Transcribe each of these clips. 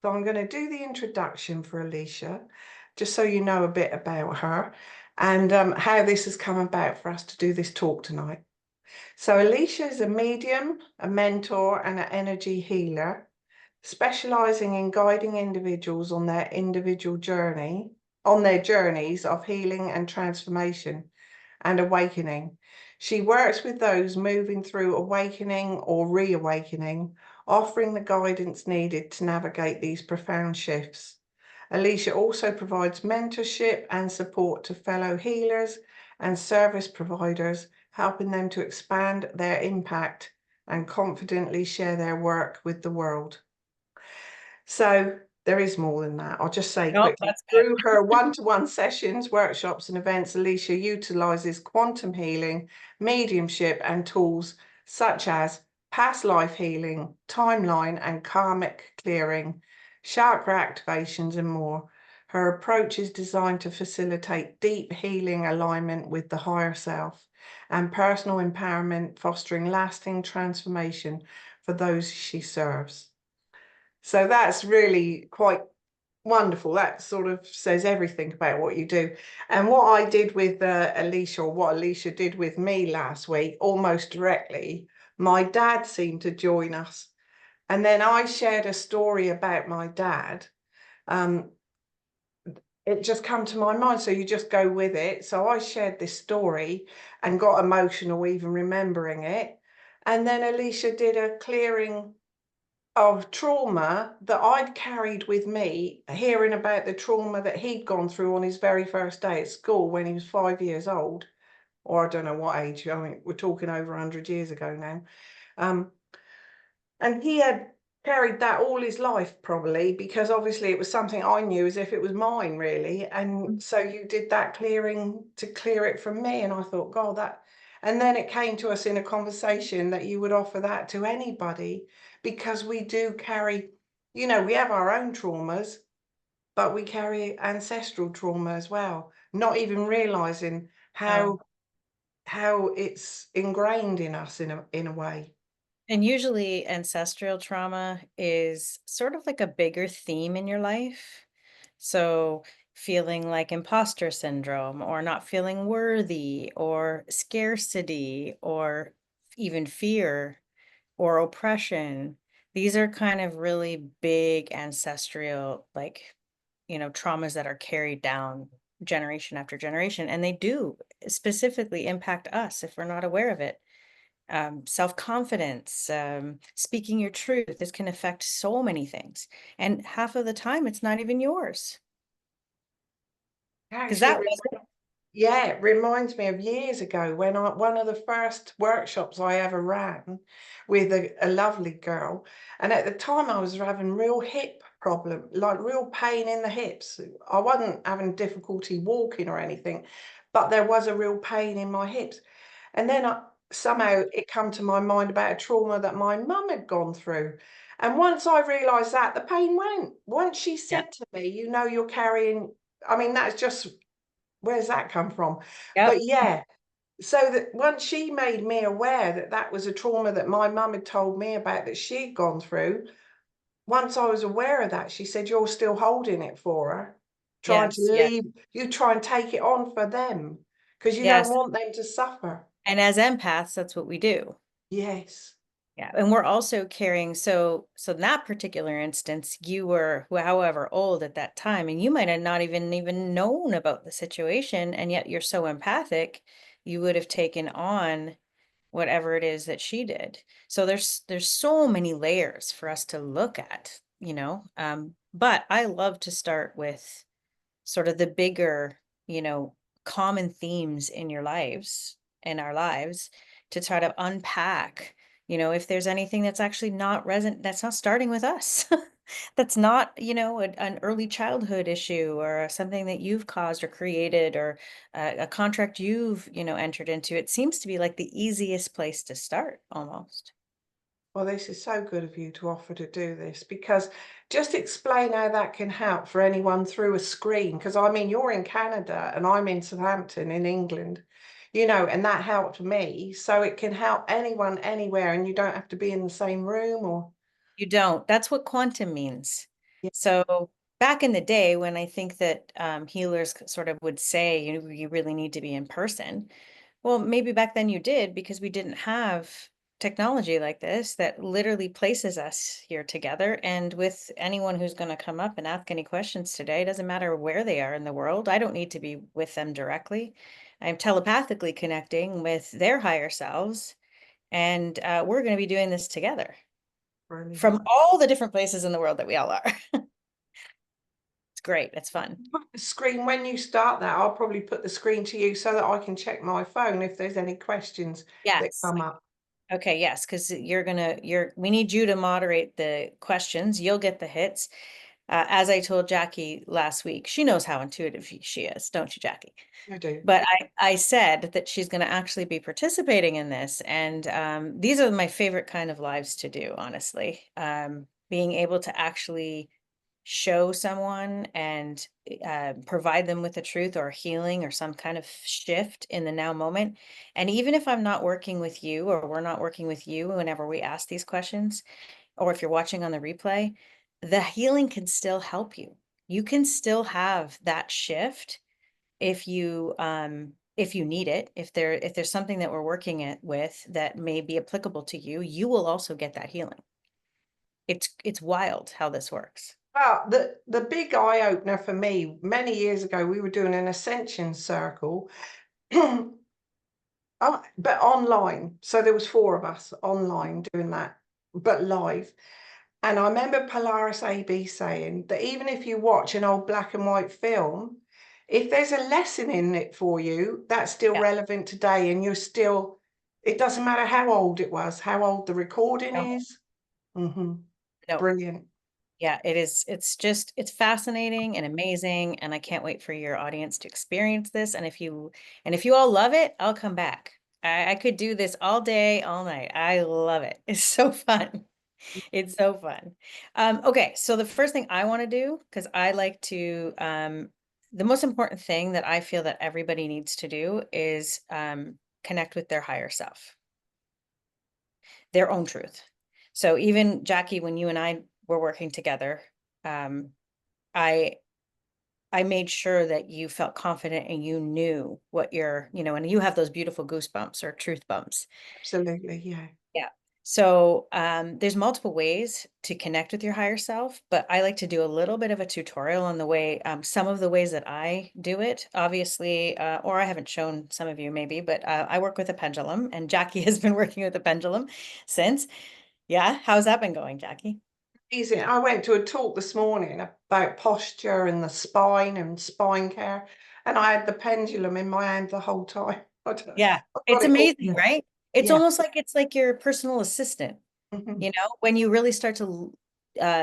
So I'm going to do the introduction for Alicia, just so you know a bit about her and how this has come about for us to do this talk tonight. So Alicia is a medium, a mentor, and an energy healer, specializing in guiding individuals on their individual journey, on their journeys of healing and transformation and awakening. She works with those moving through awakening or reawakening, offering the guidance needed to navigate these profound shifts. Alicia also provides mentorship and support to fellow healers and service providers, helping them to expand their impact and confidently share their work with the world. So there is more than that. I'll just say Nope, quickly, that's good. through her one-to-one sessions, workshops, and events, Alicia utilizes quantum healing, mediumship, and tools such as past life healing, timeline and karmic clearing, chakra activations, and more. Her approach is designed to facilitate deep healing alignment with the higher self and personal empowerment, fostering lasting transformation for those she serves. So that's really quite wonderful. That sort of says everything about what you do. And what I did with Alicia, or what Alicia did with me last week, almost directly, my dad seemed to join us. And then I shared a story about my dad. Um, it just come to my mind, so you just go with it. So I shared this story and got emotional even remembering it. And then Alicia did a clearing of trauma that I'd carried with me, hearing about the trauma that he'd gone through on his very first day at school when he was 5 years old, or I don't know what age. I mean, we're talking over 100 years ago now. Um, and he had carried that all his life, probably, because obviously it was something I knew as if it was mine, really. And so you did that clearing to clear it from me. And I thought, God, that. And then it came to us in a conversation that you would offer that to anybody, because we do carry, we have our own traumas, but we carry ancestral trauma as well, not even realizing Oh. how it's ingrained in us in a way. And usually ancestral trauma is sort of like a bigger theme in your life. So feeling like imposter syndrome or not feeling worthy or scarcity or even fear or oppression. These are kind of really big ancestral, like, traumas that are carried down generation after generation. And they do specifically impact us if we're not aware of it. Self-confidence, speaking your truth. This can affect so many things. And half of the time, it's not even yours. Because Actually, that was yeah, it reminds me of years ago when one of the first workshops I ever ran with a lovely girl. And at the time I was having real hip problem, like real pain in the hips. I wasn't having difficulty walking or anything, but there was a real pain in my hips. And then somehow it come to my mind about a trauma that my mum had gone through. And once I realized that, the pain went. Once she yeah, said to me, you're carrying, I mean, that's just, where's that come from? yep, But yeah, so that once she made me aware that that was a trauma that my mum had told me about that she'd gone through, once I was aware of that, she said, "You're still holding it for her, trying to yes, yes, leave, you try and take it on for them because you don't yes. want them to suffer." And as empaths, that's what we do. Yes. Yeah, and we're also carrying, so in that particular instance, you were however old at that time, and you might have not even known about the situation, and yet you're so empathic, you would have taken on whatever it is that she did. So there's so many layers for us to look at, but I love to start with sort of the bigger, common themes in your lives, in our lives, to try to unpack, if there's anything that's actually not resonant, that's not starting with us. That's not, an early childhood issue or something that you've caused or created or a contract you've, entered into. It seems to be like the easiest place to start almost. Well, this is so good of you to offer to do this, because just explain how that can help for anyone through a screen. Because I mean, you're in Canada and I'm in Southampton in England, and that helped me. So it can help anyone anywhere, and you don't have to be in the same room or. You don't. That's what quantum means. So back in the day when I think that healers sort of would say, you really need to be in person. Well, maybe back then you did because we didn't have technology like this that literally places us here together. And with anyone who's going to come up and ask any questions today, it doesn't matter where they are in the world. I don't need to be with them directly. I'm telepathically connecting with their higher selves, and we're going to be doing this together Brilliant. from all the different places in the world that we all are. It's great. It's fun. Put the screen when you start that. I'll probably put the screen to you so that I can check my phone if there's any questions that Yes. come up. Okay, yes, because we need you to moderate the questions. You'll get the hits. As I told Jackie last week, she knows how intuitive she is, don't you, Jackie? I do. But I said that she's going to actually be participating in this. And these are my favorite kind of lives to do, honestly. Being able to actually show someone and provide them with the truth or healing or some kind of shift in the now moment. And even if I'm not working with you or we're not working with you whenever we ask these questions, or if you're watching on the replay, the healing can still help you. You can still have that shift if you need it, if there's something that we're working with that may be applicable to you, you will also get that healing. It's wild how this works. Well, the big eye opener for me, many years ago, we were doing an ascension circle, but online. So there was 4 of us online doing that, but live. And I remember Polaris AB saying that even if you watch an old black and white film, if there's a lesson in it for you, that's still Yeah. relevant today, and you're still, it doesn't matter how old it was, how old the recording No, is. Hmm. no. Brilliant. Yeah, it is. It's fascinating and amazing, and I can't wait for your audience to experience this. And if you all love it, I'll come back. I could do this all day, all night. I love it. It's so fun. It's so fun. Okay, so the first thing I want to do, because I like to, the most important thing that I feel that everybody needs to do is connect with their higher self, their own truth. So even Jackie, when you and I were working together, um, I I made sure that you felt confident and you knew what and you have those beautiful goosebumps or truth bumps. Absolutely. Yeah. Yeah. So there's multiple ways to connect with your higher self, but I like to do a little bit of a tutorial on the way, some of the ways that I do it, obviously, or I haven't shown some of you maybe, but I work with a pendulum, and Jackie has been working with a pendulum since. Yeah. How's that been going, Jackie? Easy. I went to a talk this morning about posture and the spine and spine care, and I had the pendulum in my hand the whole time. Yeah. I've got It's it all. amazing, right? It's Yeah. almost like it's like your personal assistant. Mhm. When you really start to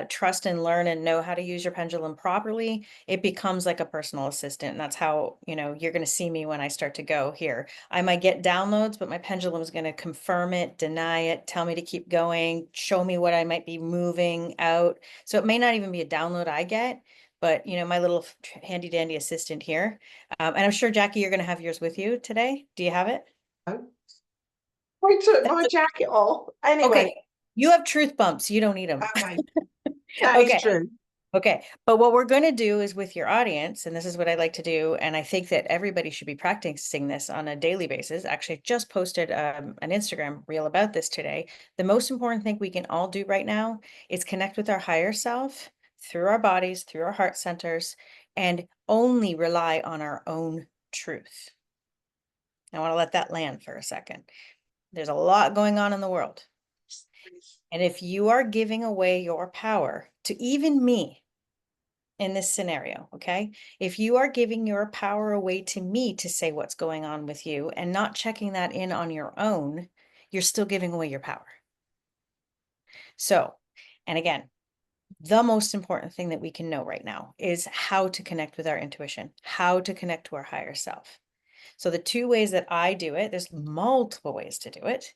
trust and learn and know how to use your pendulum properly, it becomes like a personal assistant. And that's how, you're going to see me when I start to go here. I might get downloads, but my pendulum is going to confirm it, deny it, tell me to keep going, show me what I might be moving out. So it may not even be a download I get, but, my little handy dandy assistant here. And I'm sure, Jackie, you're going to have yours with you today. Do you have it? Oh, I took my jacket off. Anyway, Okay. You have truth bumps. You don't need them. okay, that is Okay. true. Okay. But what we're going to do is with your audience, and this is what I like to do, and I think that everybody should be practicing this on a daily basis. Actually, I just posted an Instagram reel about this today. The most important thing we can all do right now is connect with our higher self through our bodies, through our heart centers, and only rely on our own truth. I want to let that land for a second. There's a lot going on in the world. And if you are giving away your power to even me in this scenario, okay? If you are giving your power away to me to say what's going on with you and not checking that in on your own, you're still giving away your power. So, and again, the most important thing that we can know right now is how to connect with our intuition, how to connect to our higher self. So the 2 ways that I do it, there's multiple ways to do it.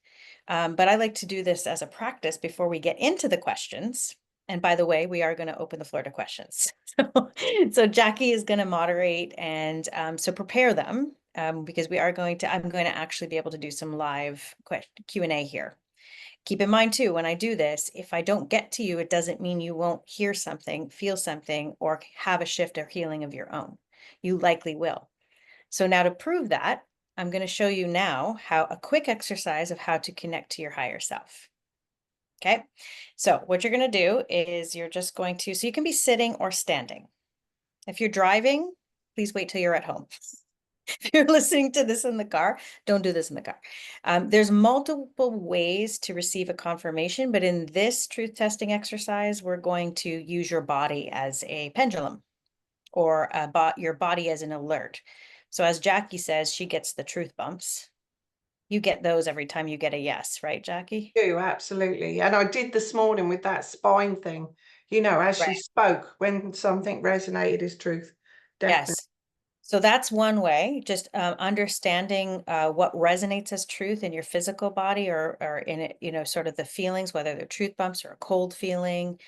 But I like to do this as a practice before we get into the questions. And by the way, we are going to open the floor to questions. So Jackie is going to moderate, and so prepare them because I'm going to actually be able to do some live Q&A here. Keep in mind too, when I do this, if I don't get to you, it doesn't mean you won't hear something, feel something, or have a shift or healing of your own. You likely will. So now to prove that, I'm going to show you now how a quick exercise of how to connect to your higher self. Okay. So what you're going to do is you're just going to, so you can be sitting or standing. If you're driving, please wait till you're at home. If you're listening to this in the car, don't do this in the car. There's multiple ways to receive a confirmation, but in this truth testing exercise, we're going to use your body as a pendulum or your body as an alert. So as Jackie says, she gets the truth bumps. You get those every time you get a yes, right, Jackie? Do, absolutely. And I did this morning with that spine thing, you know, as she Right. spoke, when something resonated as truth. Definitely. Yes. So that's one way, just understanding what resonates as truth in your physical body or in it, you know, sort of the feelings, whether they're truth bumps or a cold feeling.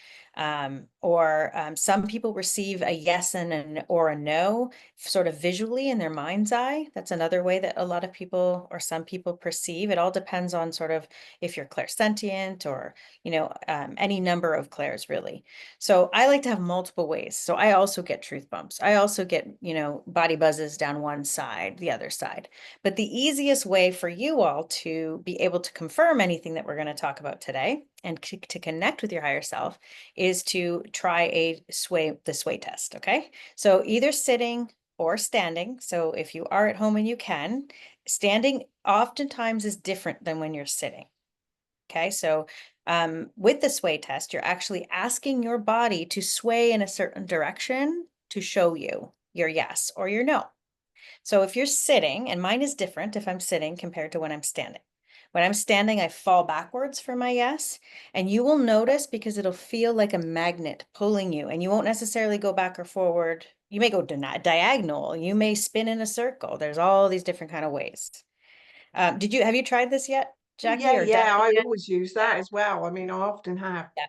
Or some people receive a yes and or a no sort of visually in their mind's eye. That's another way that a lot of people or some people perceive. It all depends on sort of if you're clairsentient or, you know, any number of clairs really. So I like to have multiple ways. So I also get truth bumps. I also get, you know, body buzzes down one side, the other side. But the easiest way for you all to be able to confirm anything that we're going to talk about today and to connect with your higher self is to try the sway test. Okay. So either sitting or standing. So if you are at home and you can, standing oftentimes is different than when you're sitting. Okay, so with the sway test, you're actually asking your body to sway in a certain direction to show you your yes or your no. So if you're sitting, and mine is different if I'm sitting compared to when I'm standing. When I'm standing, I fall backwards for my yes, and you will notice because it'll feel like a magnet pulling you, and you won't necessarily go back or forward. You may go diagonal, you may spin in a circle. There's all these different kind of ways. Have you tried this yet, Oh, Jackie, yeah, or done yeah. it I yet? always use that as well. I mean, I often have. Yeah.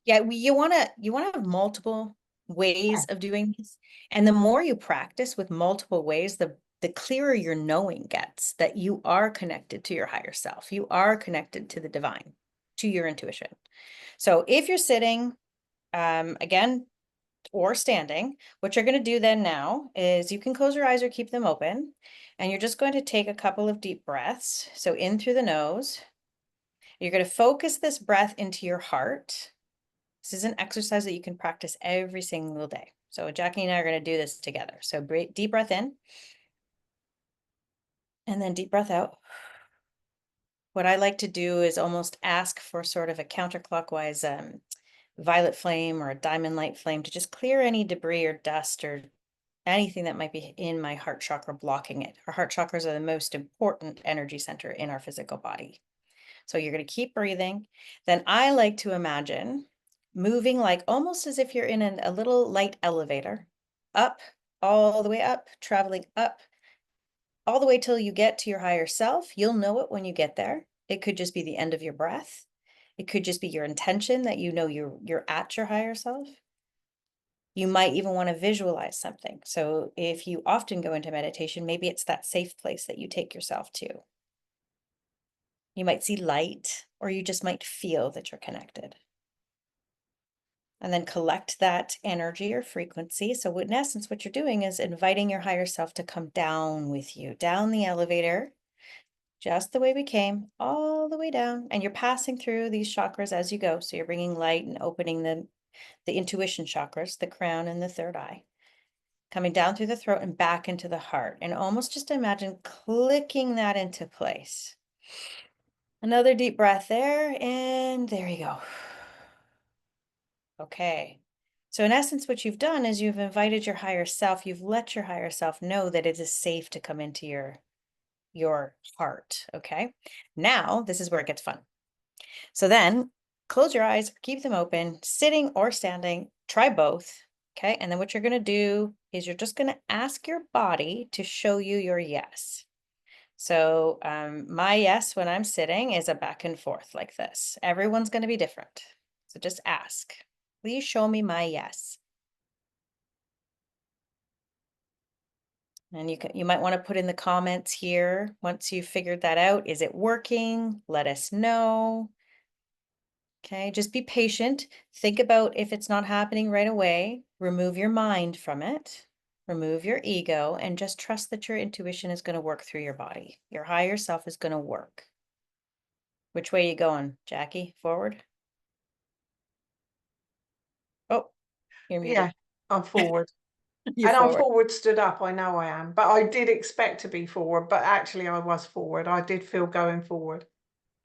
Yeah, you want to have multiple Yeah. ways of doing this. And the more you practice with multiple ways, the clearer your knowing gets that you are connected to your higher self. You are connected to the divine, to your intuition. So if you're sitting, again, or standing, what you're going to do then now is you can close your eyes or keep them open, and you're just going to take a couple of deep breaths. So in through the nose, you're going to focus this breath into your heart. This is an exercise that you can practice every single day. So Jackie and I are going to do this together. So deep breath in and then deep breath out. What I like to do is almost ask for sort of a counterclockwise violet flame or a diamond light flame to just clear any debris or dust or anything that might be in my heart chakra blocking it. Our heart chakras are the most important energy center in our physical body. So you're going to keep breathing. Then I like to imagine moving like almost as if you're in a little light elevator, up, all the way up, traveling up, all the way till you get to your higher self. You'll know it when you get there. It could just be the end of your breath. It could just be your intention that you know you're at your higher self. You might even want to visualize something. So if you often go into meditation, maybe it's that safe place that you take yourself to. You might see light, or you just might feel that you're connected. And then collect that energy or frequency. So in essence, what you're doing is inviting your higher self to come down with you, down the elevator, just the way we came, all the way down. And you're passing through these chakras as you go. So you're bringing light and opening the intuition chakras, the crown and the third eye, coming down through the throat and back into the heart. And almost just imagine clicking that into place. Another deep breath there, and there you go. Okay. So in essence, what you've done is you've invited your higher self, you've let your higher self know that it is safe to come into your heart. Okay. Now this is where it gets fun. So then close your eyes, keep them open, sitting or standing, try both. Okay. And then what you're going to do is you're just going to ask your body to show you your yes. So my yes when I'm sitting is a back and forth like this. Everyone's going to be different. So just ask, please show me my yes. And you might want to put in the comments here once you've figured that out. Is it working? Let us know. Okay, just be patient. Think about if it's not happening right away, remove your mind from it, remove your ego, and just trust that your intuition is going to work through your body. Your higher self is going to work. Which way are you going, Jackie? Forward? Oh, you're Yeah, muted. I'm forward. You're And I'm forward. forward stood up, I know I am. But I did expect to be forward, but actually I was forward. I did feel going forward.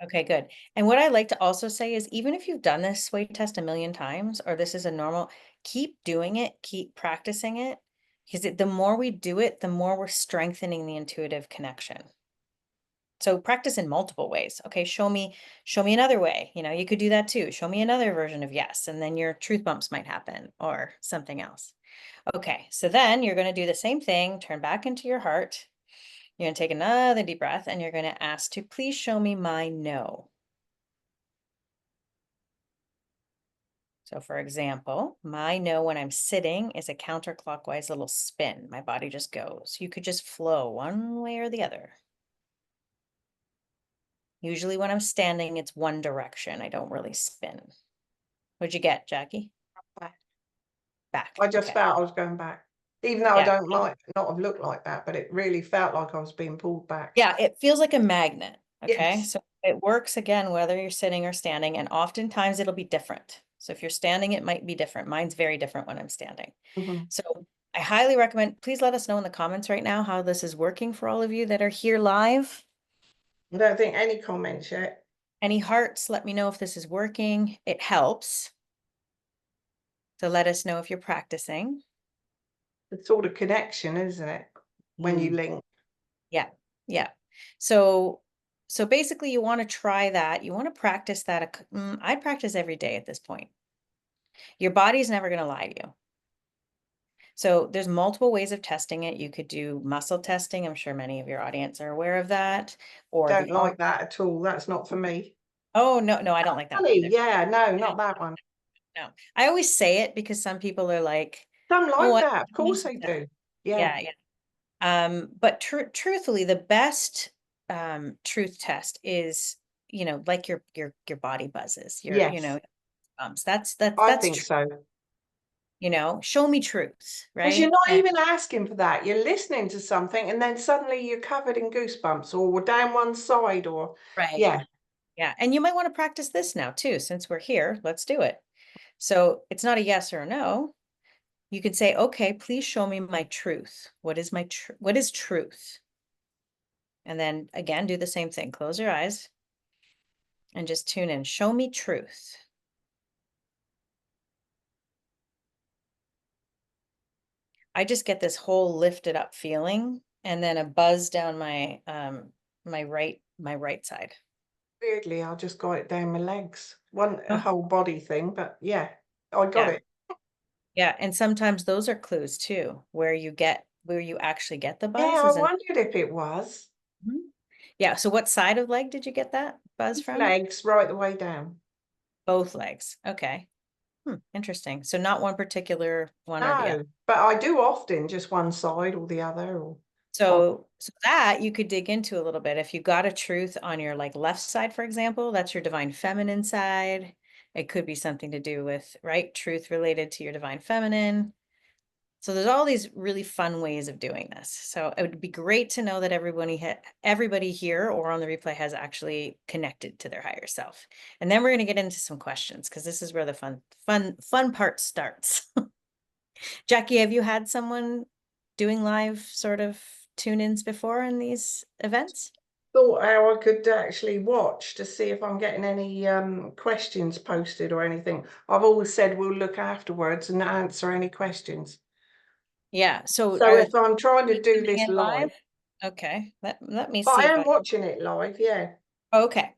Okay, good. And what I like to also say is even if you've done this sway test a million times, or this is a normal, keep doing it, keep practicing it, because the more we do it, the more we're strengthening the intuitive connection. So practice in multiple ways. Okay, show me another way. You know, you could do that too. Show me another version of yes, and then your truth bumps might happen or something else. Okay, so then you're going to do the same thing, turn back into your heart. You're going to take another deep breath and you're going to ask to please show me my no. So for example, my no when I'm sitting is a counterclockwise little spin. My body just goes. You could just flow one way or the other. Usually when I'm standing, it's one direction. I don't really spin. What'd you get, Jackie? Back. Back. I just Okay. felt I was going back. Even though I Yeah. don't like not have looked like that, but it really felt like I was being pulled back. Yeah, it feels like a magnet. Okay. Yes. So it works again, whether you're sitting or standing, and oftentimes it'll be different. So if you're standing, it might be different. Mine's very different when I'm standing. Mhm. So I highly recommend, please let us know in the comments right now how this is working for all of you that are here live. I don't think any comments yet. Any hearts, let me know if this is working. It helps. So let us know if you're practicing. It's sort of connection, isn't it? When you Mm, link. yeah, yeah. So basically you want to try that. You want to practice that. I practice every day at this point. Your body's never going to lie to you. So there's multiple ways of testing it. You could do muscle testing. I'm sure many of your audience are aware of that. Or Don't the arm. like that at all. That's not for me. Oh, no, no, I don't like that one Funny, either. yeah, no, not that one. No, I always say it because some people are like, Some oh, like I that. Of don't course like they that. do. Yeah. Yeah, yeah. But truthfully, the best truth test is, like your body buzzes, Yes, I that's think true, so. show me truth, Because you're right? not And even asking for that. You're listening to something and then suddenly you're covered in goosebumps or down one side or right. yeah. Yeah. And you might want to practice this now too, since we're here, let's do it. So it's not a yes or a no. You can say, okay, please show me my truth. What is truth? And then again, do the same thing. Close your eyes and just tune in. Show me truth. I just get this whole lifted up feeling and then a buzz down my right side. Weirdly, I just got it down my legs. One a Oh, whole body thing, but yeah, I got yeah. it. Yeah. And sometimes those are clues too, where you actually get the Yeah, buzz I is in. wondered if it was. Mhm. Yeah. So what side of leg did you get that buzz from? Legs right the way down. Both legs. Okay. Interesting. So not one particular one or the other. No, but I do often just one side or the other or on So that you could dig into a little bit. If you got a truth on your like left side, for example, that's your divine feminine side. It could be something to do with, right? Truth related to your divine feminine. So there's all these really fun ways of doing this. So it would be great to know that everybody here or on the replay has actually connected to their higher self. And then we're going to get into some questions because this is where the fun part starts. Jackie, have you had someone doing live sort of tune-ins before in these events? thought how I could actually watch to see if I'm getting any questions posted or anything. I've always said we'll look afterwards and answer any questions. Yeah. So So are if I'm trying to you do tuning this in live? live, Okay. Let me but see I if am I. watching it live, yeah. Okay.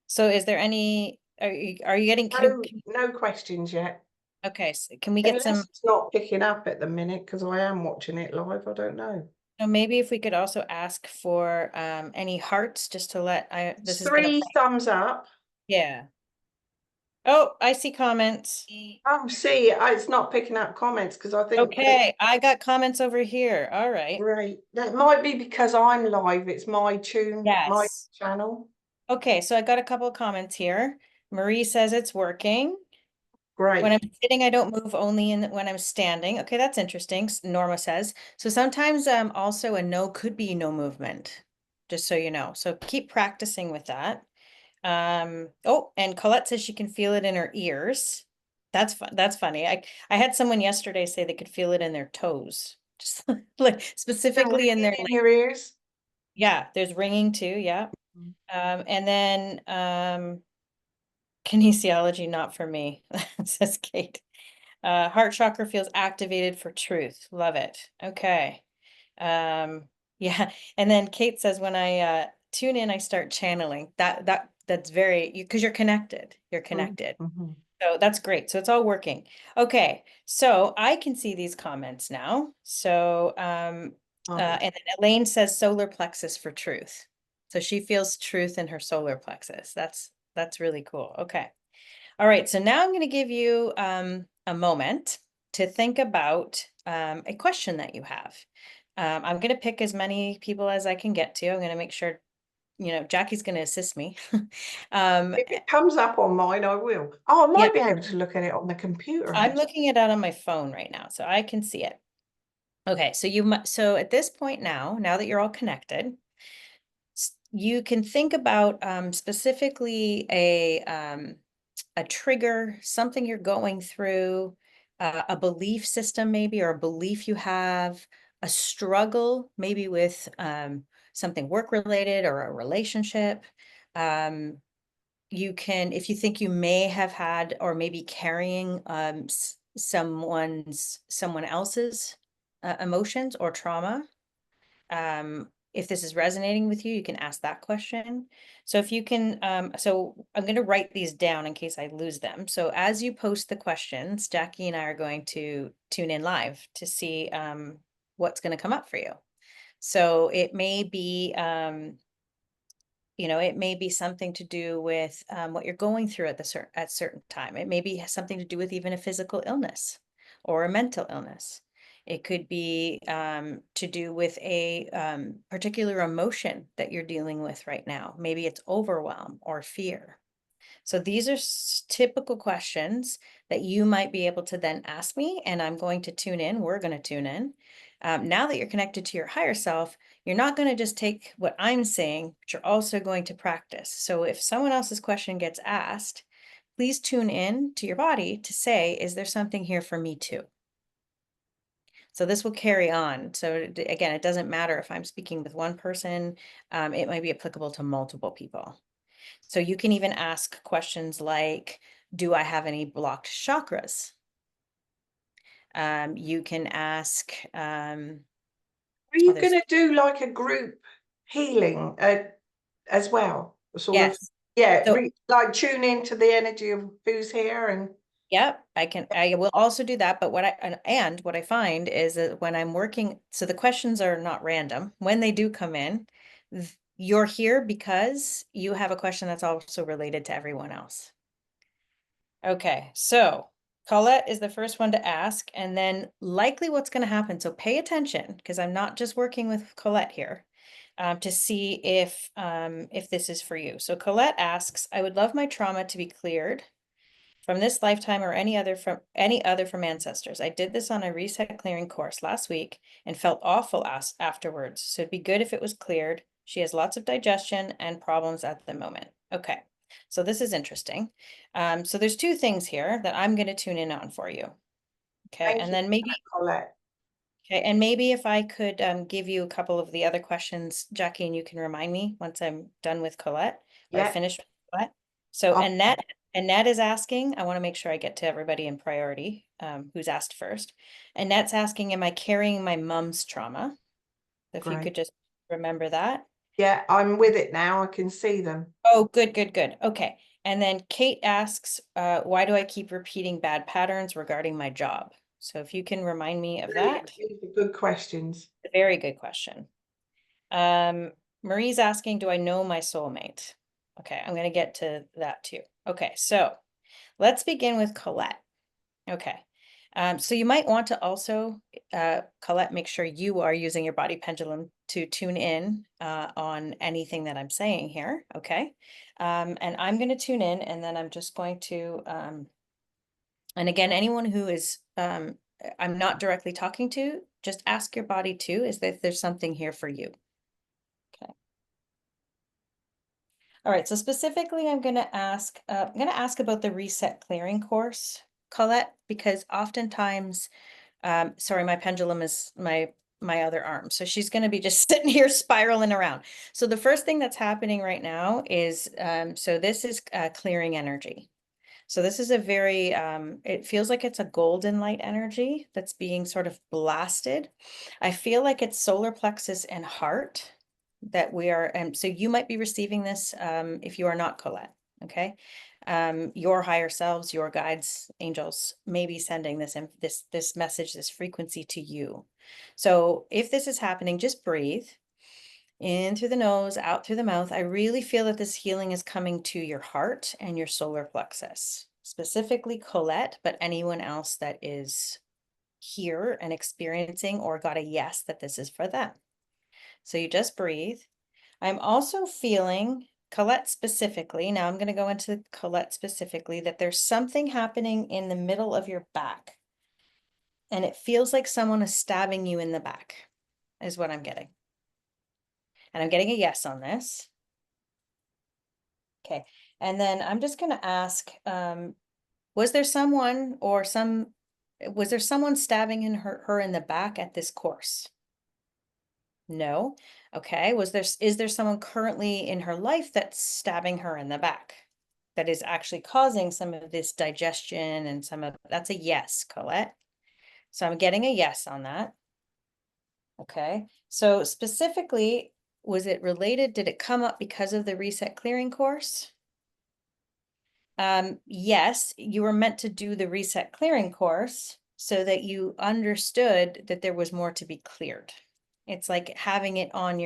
So is there any? Are you getting? No questions yet. Okay. So can we get Unless some? it's not picking up at the minute because I am watching it live. I don't know. So maybe if we could also ask for any hearts, just to let It's this has been a. 3 thumbs up. Yeah. Oh, I see comments. Oh, see, it's not picking up comments because I think that Okay, I got comments over here. All right. right. That might be because I'm live. It's my tune, my Yes. channel. Okay, so I got a couple of comments here. Marie says it's working. When Great. I'm sitting, I don't move, only when I'm standing. Okay, that's interesting. Norma says. So sometimes also a no could be no movement, just so you know. So keep practicing with that. Oh, and Colette says she can feel it in her ears. That's fun. That's funny. I had someone yesterday say they could feel it in their toes. Just like And specifically in ringing their, in like, your ears. yeah, there's ringing too, yeah. Mm. And then kinesiology, not for me, says Kate. Heart chakra feels activated for truth. Love it. Okay. Yeah. And then Kate says, when I tune in, I start channeling. That's very, because you're connected. You're connected. Mm-hmm. So that's great. So it's all working. Okay. So I can see these comments now. So Oh, and then Elaine says solar plexus for truth. So she feels truth in her solar plexus. That's really cool. Okay. All right, so now I'm going to give you a moment to think about a question that you have. I'm going to pick as many people as I can get to. I'm going to make sure, Jackie's going to assist me. if it comes up on mine, I will. Oh, I Yeah, might be able to look at it on the computer. I'm looking at it on my phone right now, so I can see it. Okay, so so at this point now that you're all connected, you can think about specifically a trigger, something you're going through, a belief system maybe, or a belief you have, a struggle maybe with something work related or a relationship. You can, if you think you may have had or maybe carrying someone else's emotions or trauma. If this is resonating with you, you can ask that question. So if you can, so I'm going to write these down in case I lose them. So as you post the questions, Jackie and I are going to tune in live to see what's going to come up for you. So it may be, it may be something to do with what you're going through at certain time. It may be something to do with even a physical illness or a mental illness. It could be to do with a particular emotion that you're dealing with right now. Maybe it's overwhelm or fear. So these are typical questions that you might be able to then ask me, and I'm going to tune in. We're going to tune in. Now that you're connected to your higher self, you're not going to just take what I'm saying, but you're also going to practice. So if someone else's question gets asked, please tune in to your body to say, is there something here for me too? So this will carry on. So again, it doesn't matter if I'm speaking with one person, it might be applicable to multiple people. So you can even ask questions like, do I have any blocked chakras? You can ask, Are oh, you going there's, to do like a group healing as well? Sort of, yes. yeah, So, like tune into the energy of who's here and yep, I will also do that. But and what I find is that when I'm working, so the questions are not random. When they do come in, you're here because you have a question that's also related to everyone else. Okay, so Colette is the first one to ask, and then likely what's going to happen. So pay attention because I'm not just working with Colette here to see if this is for you. So Colette asks, I would love my trauma to be cleared from this lifetime or any other from ancestors. I did this on a reset clearing course last week and felt awful afterwards. So it'd be good if it was cleared. She has lots of digestion and problems at the moment. Okay, so this is interesting. So there's two things here that I'm going to tune in on for you. Okay, thank and you, then maybe Colette. okay, and maybe if I could give you a couple of the other questions, Jackie, and you can remind me once I'm done with Colette or Yeah, finished with Colette. So I'll, Annette is asking, I want to make sure I get to everybody in priority, who's asked first. Annette's asking, am I carrying my mom's trauma? If you great. could just remember that. Yeah, I'm with it now. I can see them. Oh, good, good, good. Okay. And then Kate asks, why do I keep repeating bad patterns regarding my job? So if you can remind me of Brilliant. that, These are good questions. a very good question. Marie's asking, do I know my soulmate? Okay, I'm going to get to that too. Okay, so let's begin with Colette. Okay. So you might want to also, Colette, make sure you are using your body pendulum to tune in on anything that I'm saying here, okay? And I'm going to tune in, and then I'm just going to, and again, anyone who is, I'm not directly talking to, just ask your body too, is that there's something here for you. Okay. All right, so specifically, I'm going to ask about the reset clearing course, Colette, because oftentimes, sorry, my pendulum is my other arm. So she's going to be just sitting here spiraling around. So the first thing that's happening right now is, so this is clearing energy. So this is a very, it feels like it's a golden light energy that's being sort of blasted. I feel like it's solar plexus and heart that we are, and so you might be receiving this if you are not Colette, okay? Your higher selves, your guides, angels may be sending this message, this frequency to you. So if this is happening, just breathe in through the nose, out through the mouth. I really feel that this healing is coming to your heart and your solar plexus, specifically Colette, but anyone else that is here and experiencing or got a yes that this is for them. So you just breathe. I'm also feeling Colette specifically. Now I'm going to go into Colette specifically, that there's something happening in the middle of your back. And it feels like someone is stabbing you in the back, is what I'm getting. And I'm getting a yes on this. Okay. And then I'm just going to ask, was there someone stabbing her in the back at this course? No. Okay. Is there someone currently in her life that's stabbing her in the back that is actually causing some of this digestion and that's a yes, Colette. So I'm getting a yes on that. Okay. So specifically, was it related? Did it come up because of the reset clearing course? Yes, you were meant to do the reset clearing course so that you understood that there was more to be cleared. It's like having it on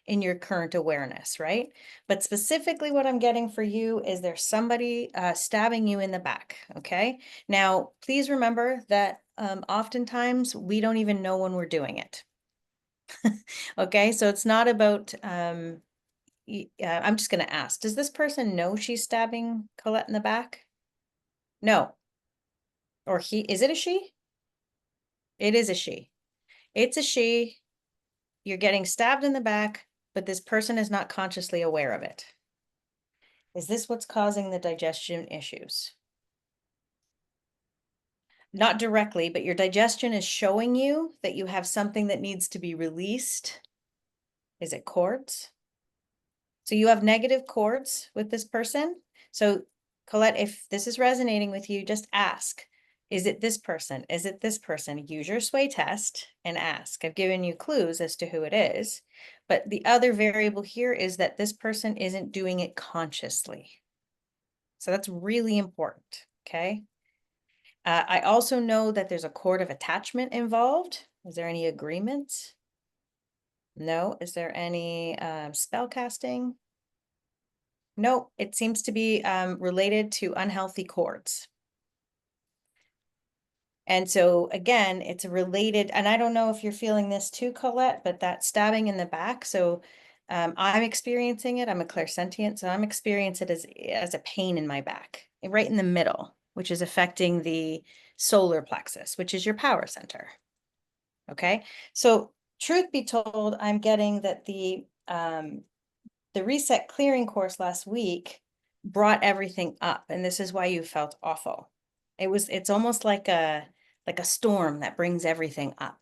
in your current awareness, right? But specifically what I'm getting for you is there's somebody stabbing you in the back, okay? Now, please remember that oftentimes we don't even know when we're doing it. Okay, so it's not about I'm just going to ask, does this person know she's stabbing Colette in the back? No. Or is it a she? It is a she. It's a she. You're getting stabbed in the back, but this person is not consciously aware of it. Is this what's causing the digestion issues? Not directly, but your digestion is showing you that you have something that needs to be released. Is it cords? So you have negative cords with this person. So Colette, if this is resonating with you, just ask, is it this person? Is it this person? Use your sway test and ask. I've given you clues as to who it is, but the other variable here is that this person isn't doing it consciously. So that's really important, okay? I also know that there's a cord of attachment involved. Is there any agreements? No. Is there any spell casting? No, it seems to be related to unhealthy cords. And so again, it's related, and I don't know if you're feeling this too, Colette, but that stabbing in the back. So I'm experiencing it. I'm a clairsentient, so I'm experiencing it as a pain in my back, right in the middle, which is affecting the solar plexus, which is your power center. Okay, so truth be told, I'm getting that the reset clearing course last week brought everything up, and this is why you felt awful. It's almost like a storm that brings everything up.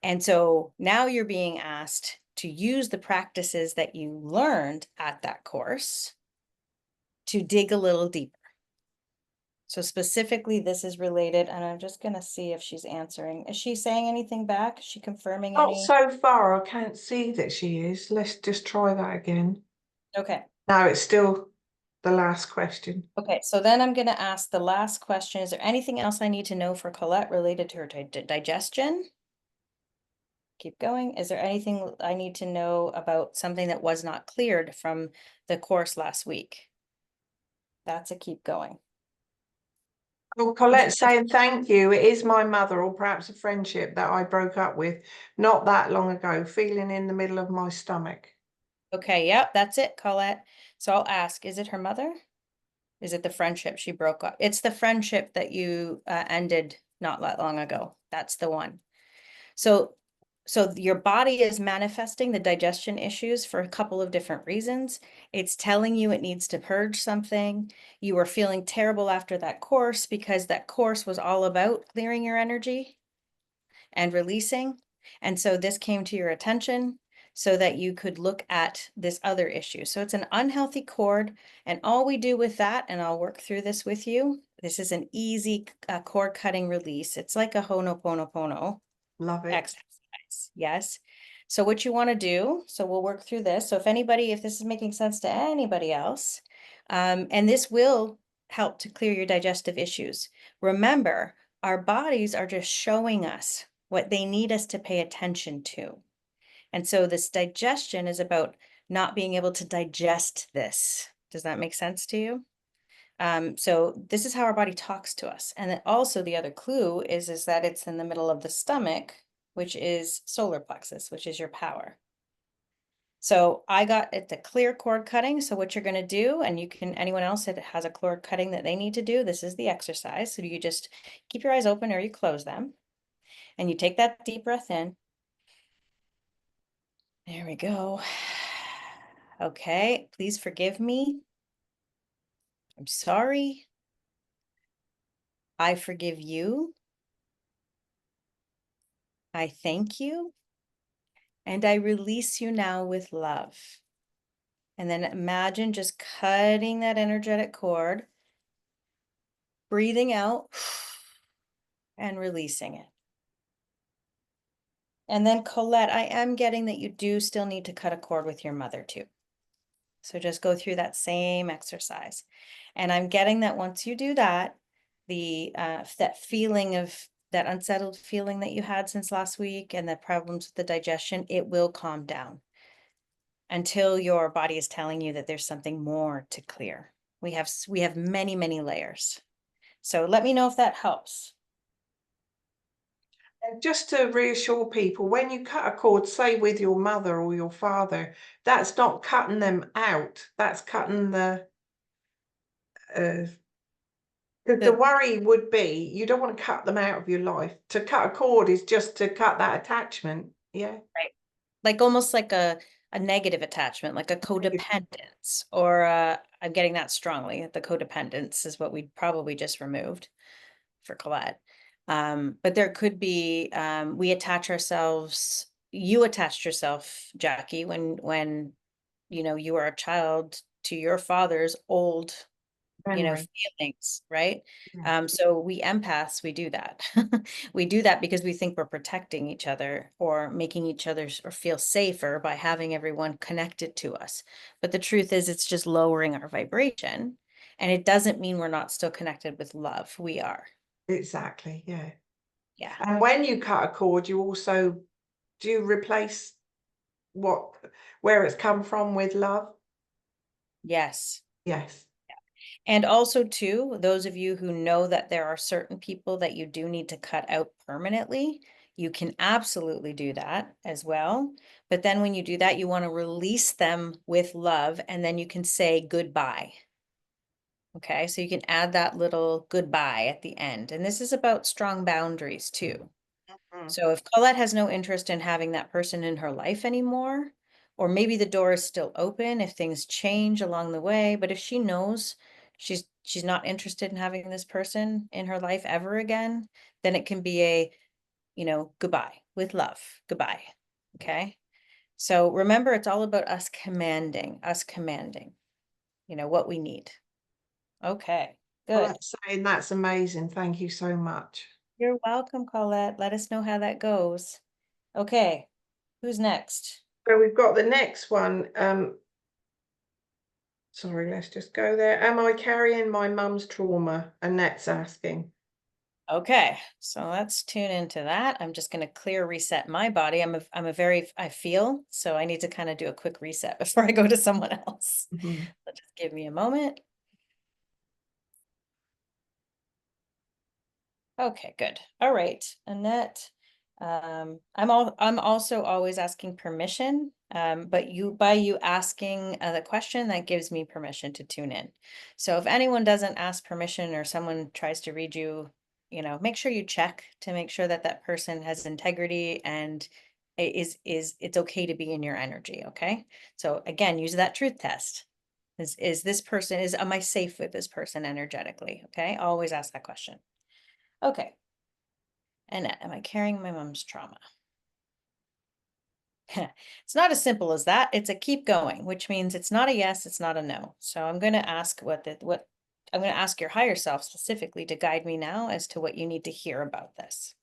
And so now you're being asked to use the practices that you learned at that course to dig a little deeper. So specifically, this is related, and I'm just going to see if she's answering. Is she saying anything back? Is she confirming Not any? so far, I can't see that she is. Let's just try that again. Okay. No, it's still the last question. Okay, so then I'm going to ask the last question. Is there anything else I need to know for Colette related to her digestion? Keep going. Is there anything I need to know about something that was not cleared from the course last week? That's a keep going. Well, Colette's saying thank you. It is my mother, or perhaps a friendship that I broke up with not that long ago, feeling in the middle of my stomach. Okay, yep, that's it, Colette. So I'll ask, is it her mother? Is it the friendship she broke up? It's the friendship that you ended not that long ago. That's the one. So, so your body is manifesting the digestion issues for a couple of different reasons. It's telling you it needs to purge something. You were feeling terrible after that course because that course was all about clearing your energy and releasing. And so this came to your attention so that you could look at this other issue. So it's an unhealthy cord. And all we do with that, and I'll work through this with you, this is an easy cord cutting release. It's like a Ho'oponopono Love it. exercise. Yes. So what you want to do, so we'll work through this. So if this is making sense to anybody else, and this will help to clear your digestive issues. Remember, our bodies are just showing us what they need us to pay attention to. And so this digestion is about not being able to digest this. Does that make sense to you? So this is how our body talks to us. And then also the other clue is that it's in the middle of the stomach, which is solar plexus, which is your power. So I got it the clear cord cutting. So what you're going to do, and anyone else that has a cord cutting that they need to do, this is the exercise. So you just keep your eyes open or you close them. And you take that deep breath in. There we go. Okay, please forgive me. I'm sorry. I forgive you. I thank you. And I release you now with love. And then imagine just cutting that energetic cord, breathing out and releasing it. And then Colette, I am getting that you do still need to cut a cord with your mother too. So just go through that same exercise. And I'm getting that once you do that, that feeling of that unsettled feeling that you had since last week and the problems with the digestion, it will calm down until your body is telling you that there's something more to clear. We have many, many layers. So let me know if that helps. And just to reassure people, when you cut a cord, say with your mother or your father, that's not cutting them out. That's cutting uh, the worry would be you don't want to cut them out of your life. To cut a cord is just to cut that attachment. Yeah. Right. Like almost like a negative attachment, like a codependence, or I'm getting that strongly. The codependence is what we probably just removed for Colette. But there could be we attach ourselves. You attached yourself, Jackie, when you were a child to your father's old Memory. feelings, right? Yeah. So we empaths, we do that. We do that because we think we're protecting each other or making each other or feel safer by having everyone connected to us. But the truth is, it's just lowering our vibration. And it doesn't mean we're not still connected with love. We are. Exactly. Yeah. Yeah. And when you cut a cord, you also do you replace where it's come from with love? Yes. Yes. And also, too, those of you who know that there are certain people that you do need to cut out permanently, you can absolutely do that as well. But then when you do that, you want to release them with love, and then you can say goodbye. Okay, so you can add that little goodbye at the end. And this is about strong boundaries, too. Mm. So if Colette has no interest in having that person in her life anymore, or maybe the door is still open if things change along the way, but if she knows she's not interested in having this person in her life ever again, then it can be a, goodbye with love. Goodbye. Okay? So remember, it's all about us commanding, what we need. Okay. Well, Good. that's saying that's amazing. Thank you so much. You're welcome, Colette. Let us know how that goes. Okay. Who's next? So we've got the next one. Sorry, let's just go there. Am I carrying my mum's trauma? Annette's asking. Okay, so let's tune into that. I'm just going to clear reset my body. I feel, so I need to kind of do a quick reset before I go to someone else. Mhm. So just give me a moment. Okay, good. All right, Annette. I'm also always asking permission, but by you asking the question, that gives me permission to tune in. So if anyone doesn't ask permission or someone tries to read you, make sure you check to make sure that that person has integrity and it's okay to be in your energy. Okay. So again, use that truth test. Is this person, am I safe with this person energetically? Okay. Always ask that question. Okay. Annette, am I carrying my mom's trauma? It's not as simple as that. It's a keep going, which means it's not a yes, it's not a no. So I'm going to ask I'm going to ask your higher self specifically to guide me now as to what you need to hear about this.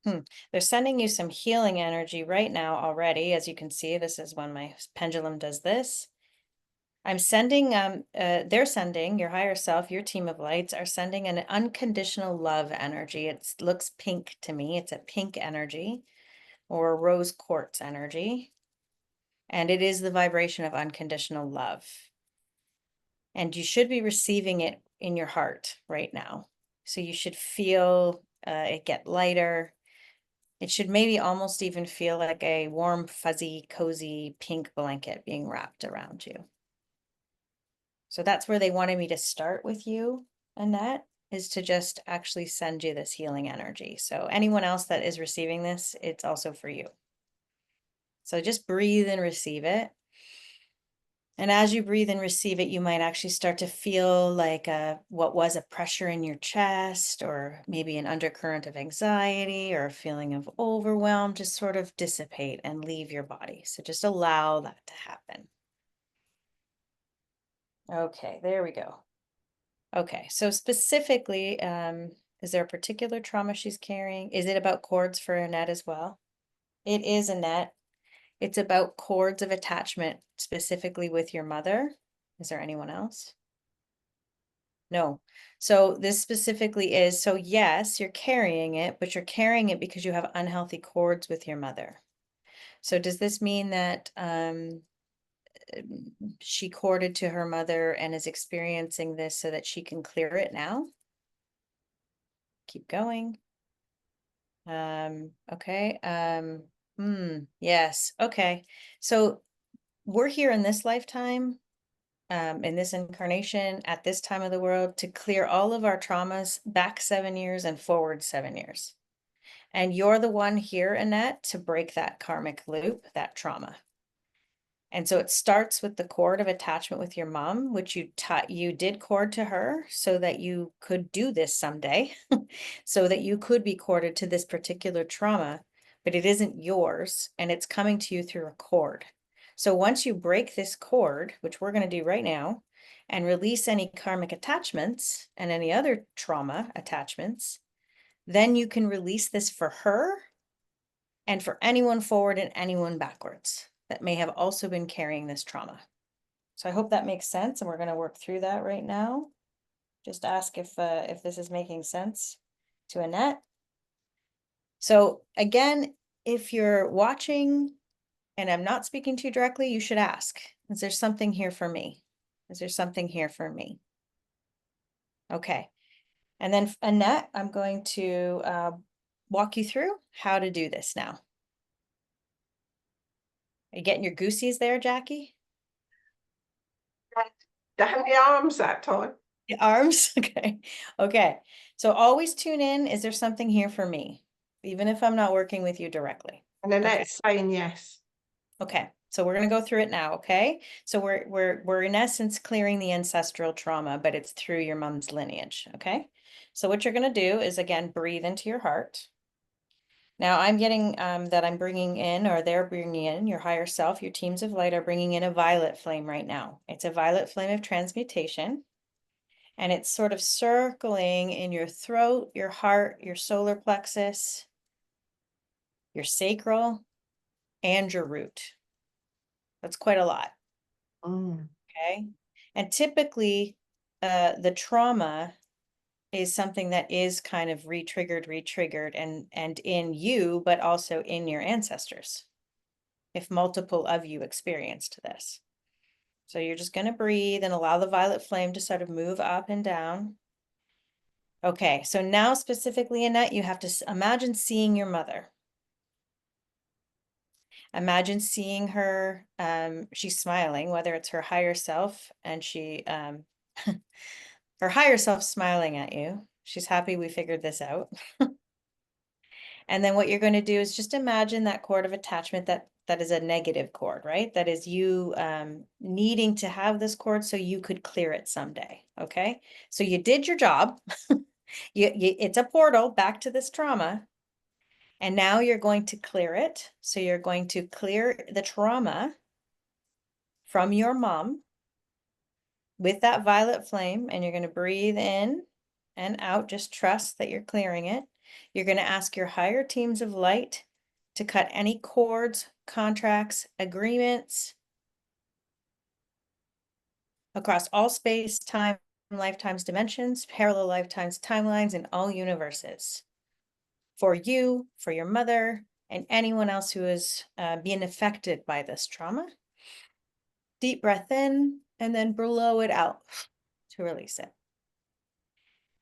They're sending you some healing energy right now already. As you can see, this is when my pendulum does this. I'm sending, they're sending, your higher self, your team of lights are sending an unconditional love energy. It looks pink to me. It's a pink energy or a rose quartz energy. And it is the vibration of unconditional love. And you should be receiving it in your heart right now. So you should feel it get lighter. It should maybe almost even feel like a warm, fuzzy, cozy pink blanket being wrapped around you. So that's where they wanted me to start with you, Annette, is to just actually send you this healing energy. So anyone else that is receiving this, it's also for you. So just breathe and receive it. And as you breathe and receive it, you might actually start to feel like what was a pressure in your chest, or maybe an undercurrent of anxiety or a feeling of overwhelm just sort of dissipate and leave your body. So just allow that to happen. Okay, there we go. Okay, so specifically, is there a particular trauma she's carrying? Is it about cords for Annette as well? It is, Annette. It's about cords of attachment, specifically with your mother. Is there anyone else? No. So this specifically is, so yes, you're carrying it, but you're carrying it because you have unhealthy cords with your mother. So does this mean that she corded to her mother and is experiencing this so that she can clear it now? Keep going. Okay. Yes. Okay. So we're here in this lifetime, in this incarnation, at this time of the world, to clear all of our traumas back 7 years and forward 7 years. And you're the one here, Annette, to break that karmic loop, that trauma. And so it starts with the cord of attachment with your mom, which you did cord to her so that you could do this someday, so that you could be corded to this particular trauma, but it isn't yours and it's coming to you through a cord. So once you break this cord, which we're going to do right now, and release any karmic attachments and any other trauma attachments, then you can release this for her and for anyone forward and anyone backwards that may have also been carrying this trauma. So I hope that makes sense, and we're going to work through that right now. Just ask if this is making sense to Annette. So again, if you're watching and I'm not speaking to you directly, you should ask, is there something here for me? Is there something here for me? Okay. And then Annette, I'm going to walk you through how to do this now. Are you getting your goosies there, Jackie? Down the arms that time. The arms? Okay. Okay. So always tune in. Is there something here for me? Even if I'm not working with you directly. And Annette's saying yes. Okay. So we're going to go through it now, okay? So we're in essence clearing the ancestral trauma, but it's through your mom's lineage, okay? So what you're going to do is, again, breathe into your heart. Now I'm getting that I'm bringing in, or they're bringing in, your higher self, your teams of light are bringing in a violet flame right now. It's a violet flame of transmutation. And it's sort of circling in your throat, your heart, your solar plexus, your sacral, and your root. That's quite a lot. Okay. And typically, the trauma is something that is kind of re-triggered, and in you, but also in your ancestors, if multiple of you experienced this. So you're just going to breathe and allow the violet flame to sort of move up and down. Okay, so now specifically, Annette, you have to imagine seeing your mother. Imagine seeing her, she's smiling, whether it's her higher self, and her higher self smiling at you. She's happy we figured this out. And then what you're going to do is just imagine that cord of attachment that is a negative cord, right? That is you needing to have this cord so you could clear it someday. Okay, so you did your job. It's a portal back to this trauma. And now you're going to clear it. So you're going to clear the trauma from your mom with that violet flame, and you're going to breathe in and out. Just trust that you're clearing it. You're going to ask your higher teams of light to cut any cords, contracts, agreements across all space, time, lifetimes, dimensions, parallel lifetimes, timelines, and all universes. For you, for your mother, and anyone else who is being affected by this trauma. Deep breath in, and then blow it out to release it.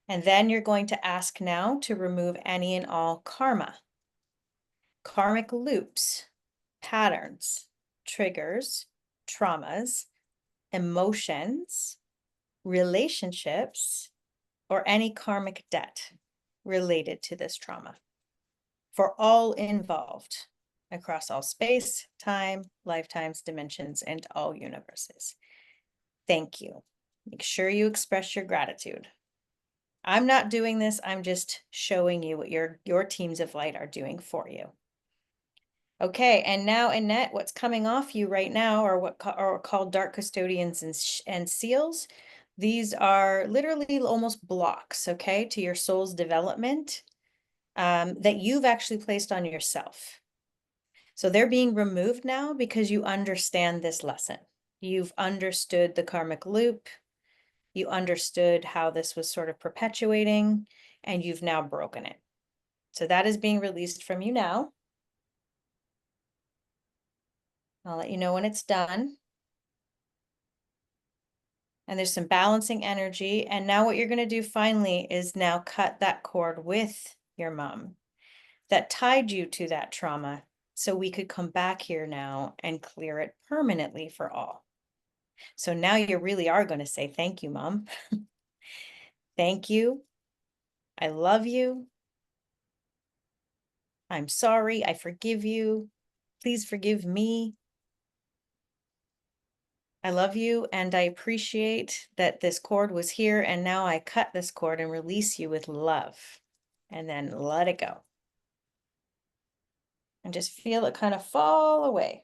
And then you're going to ask now to remove any and all karma, karmic loops, patterns, triggers, traumas, emotions, relationships, or any karmic debt related to this trauma for all involved across all space, time, lifetimes, dimensions, and all universes. Thank you. Make sure you express your gratitude. I'm not doing this. I'm just showing you what your teams of light are doing for you. Okay, and now, Annette, what's coming off you right now are what are called dark custodians and seals. These are literally almost blocks, okay, to your soul's development that you've actually placed on yourself. So they're being removed now because you understand this lesson. You've understood the karmic loop. You understood how this was sort of perpetuating, and you've now broken it. So that is being released from you now. I'll let you know when it's done. And there's some balancing energy. And now what you're going to do finally is now cut that cord with your mom that tied you to that trauma, so we could come back here now and clear it permanently for all. So now you really are going to say, thank you, Mom. Thank you. I love you. I'm sorry. I forgive you. Please forgive me. I love you, and I appreciate that this cord was here, and now I cut this cord and release you with love, and then let it go. And just feel it kind of fall away.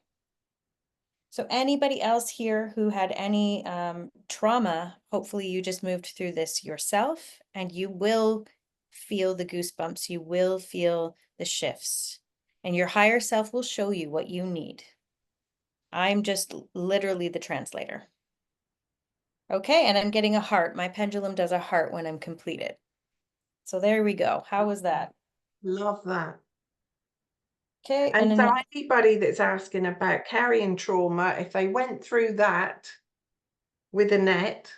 So anybody else here who had any trauma, hopefully you just moved through this yourself, and you will feel the goosebumps, you will feel the shifts, and your higher self will show you what you need. I'm just literally the translator. Okay, and I'm getting a heart. My pendulum does a heart when I'm completed. So there we go. How was that? Love that. Okay, And and so then anybody that's asking about carrying trauma, if they went through that with a net,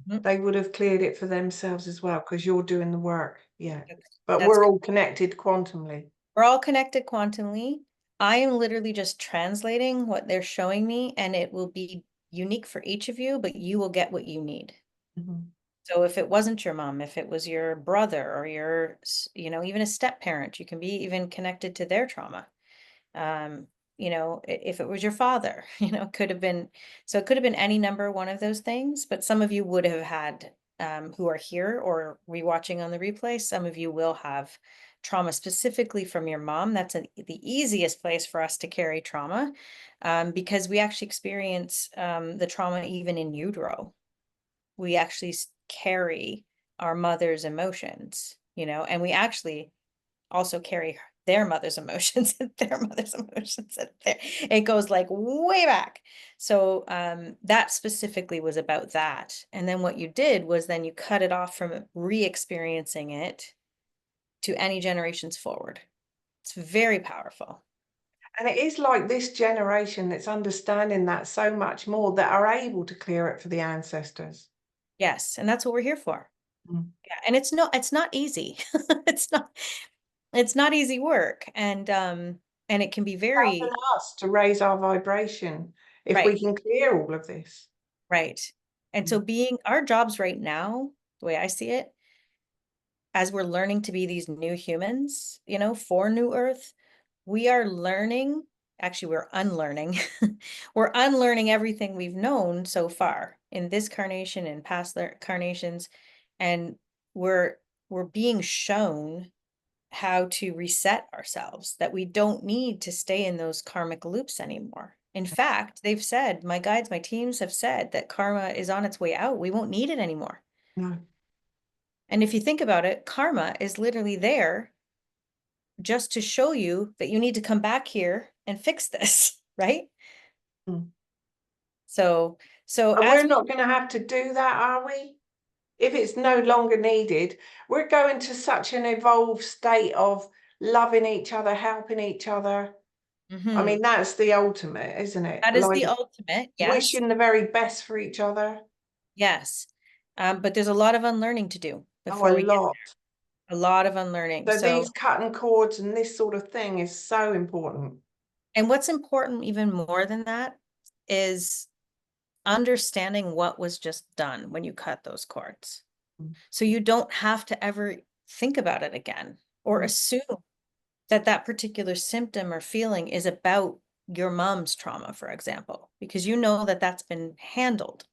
Mhm. they would have cleared it for themselves as well, because you're doing the work. Yeah. But that's we're all connected quantumly. we're all connected quantumly. I am literally just translating what they're showing me, and it will be unique for each of you, but you will get what you need. Mhm. So if it wasn't your mom, if it was your brother or your, even a step parent, you can be even connected to their trauma. If it was your father, it could have been, so it could have been any number one of those things, but some of you would have had, who are here or rewatching on the replay, some of you will have trauma specifically from your mom. That's the easiest place for us to carry trauma, because we actually experience the trauma even in utero. We actually carry our mother's emotions, and we actually also carry their mother's emotions and their mother's emotions. It goes like way back. So that specifically was about that. And then what you did was then you cut it off from re-experiencing it to any generations forward. It's very powerful. And it is like this generation that's understanding that so much more, that are able to clear it for the ancestors. Yes, and that's what we're here for. Mm. Yeah, and it's not easy. It's not it's not easy work, and it can be Helping very us to raise our vibration if we right, can clear all of this. right. And so Mm. being our jobs right now, the way I see it, as we're learning to be these new humans, you know, for New Earth, we are learning, actually, we're unlearning. We're unlearning everything we've known so far in this carnation and past carnations, and we're we're being shown how to reset ourselves, that we don't need to stay in those karmic loops anymore. In fact, they've said, my guides, my teams have said that karma is on its way out. We won't need it anymore. No. And if you think about it, karma is literally there just to show you that you need to come back here and fix this, right? Mm. So, so But we're as we, not going to have to do that, are we? If it's no longer needed, we're going to such an evolved state of loving each other, helping each other. I Mhm. mean, that's the ultimate, isn't it? That is Like the ultimate, yes, wishing the very best for each other. yes. But there's a lot of unlearning to do Oh, a before we get lot. a lot of unlearning. So these So, cutting cords and this sort of thing is so important. and what's important even more than that is understanding what was just done when you cut those cords. Mm. So you don't have to ever think about it again or Mm. assume that that particular symptom or feeling is about your mom's trauma, for example, because you know that that's been handled.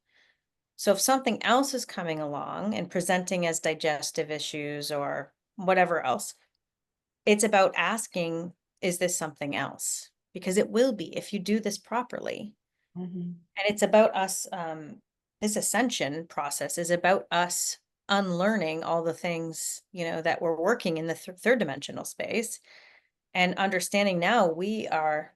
So if something else is coming along and presenting as digestive issues or whatever else, it's about asking, is this something else? Because it will be if you do this properly. Mhm. And it's about us, this ascension process is about us unlearning all the things, you know, that we're working in the third dimensional space and understanding now we are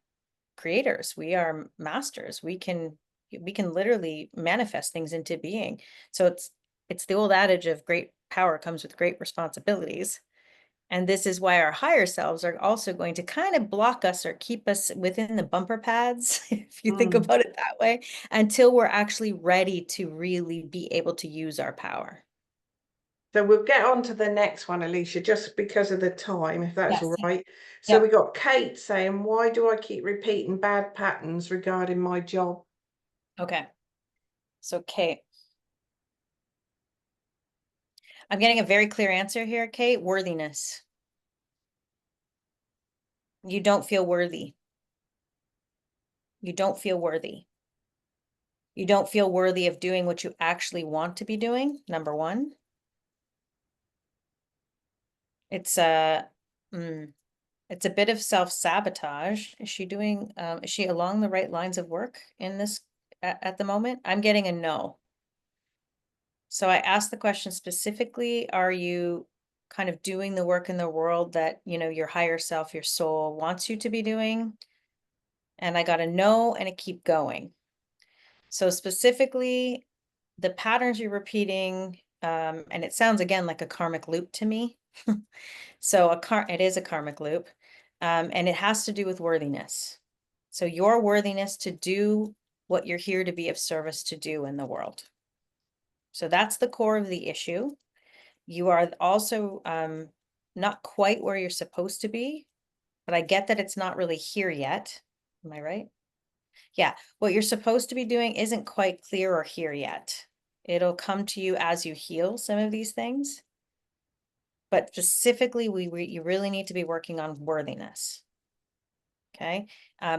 creators, we are masters, we can literally manifest things into being. So it's the old adage of great power comes with great responsibilities. And this is why our higher selves are also going to kind of block us or keep us within the bumper pads, if you think Mm. about it that way, until we're actually ready to really be able to use our power. So we'll get on to the next one, Alicia, just because of the time, if that's Yes. all right. So we Yep. got Kate saying, why do I keep repeating bad patterns regarding my job? Okay. So, Kate, I'm getting a very clear answer here, Kate. Worthiness. You don't feel worthy. You don't feel worthy. You don't feel worthy of doing what you actually want to be doing, number one. It's mm, it's a bit of self-sabotage. Is she doing, is she along the right lines of work in this at the moment? I'm getting a no. So I asked the question specifically, are you kind of doing the work in the world that, you know, your higher self, your soul wants you to be doing? And I got a no and a keep going. So specifically, the patterns you're repeating, and it sounds again like a karmic loop to me. So it is a karmic loop, and it has to do with worthiness. So your worthiness to do what you're here to be of service to do in the world. So that's the core of the issue. You are also not quite where you're supposed to be, but I get that it's not really here yet. Am I right? Yeah, what you're supposed to be doing isn't quite clear or here yet. It'll come to you as you heal some of these things. But specifically, you really need to be working on worthiness. Okay.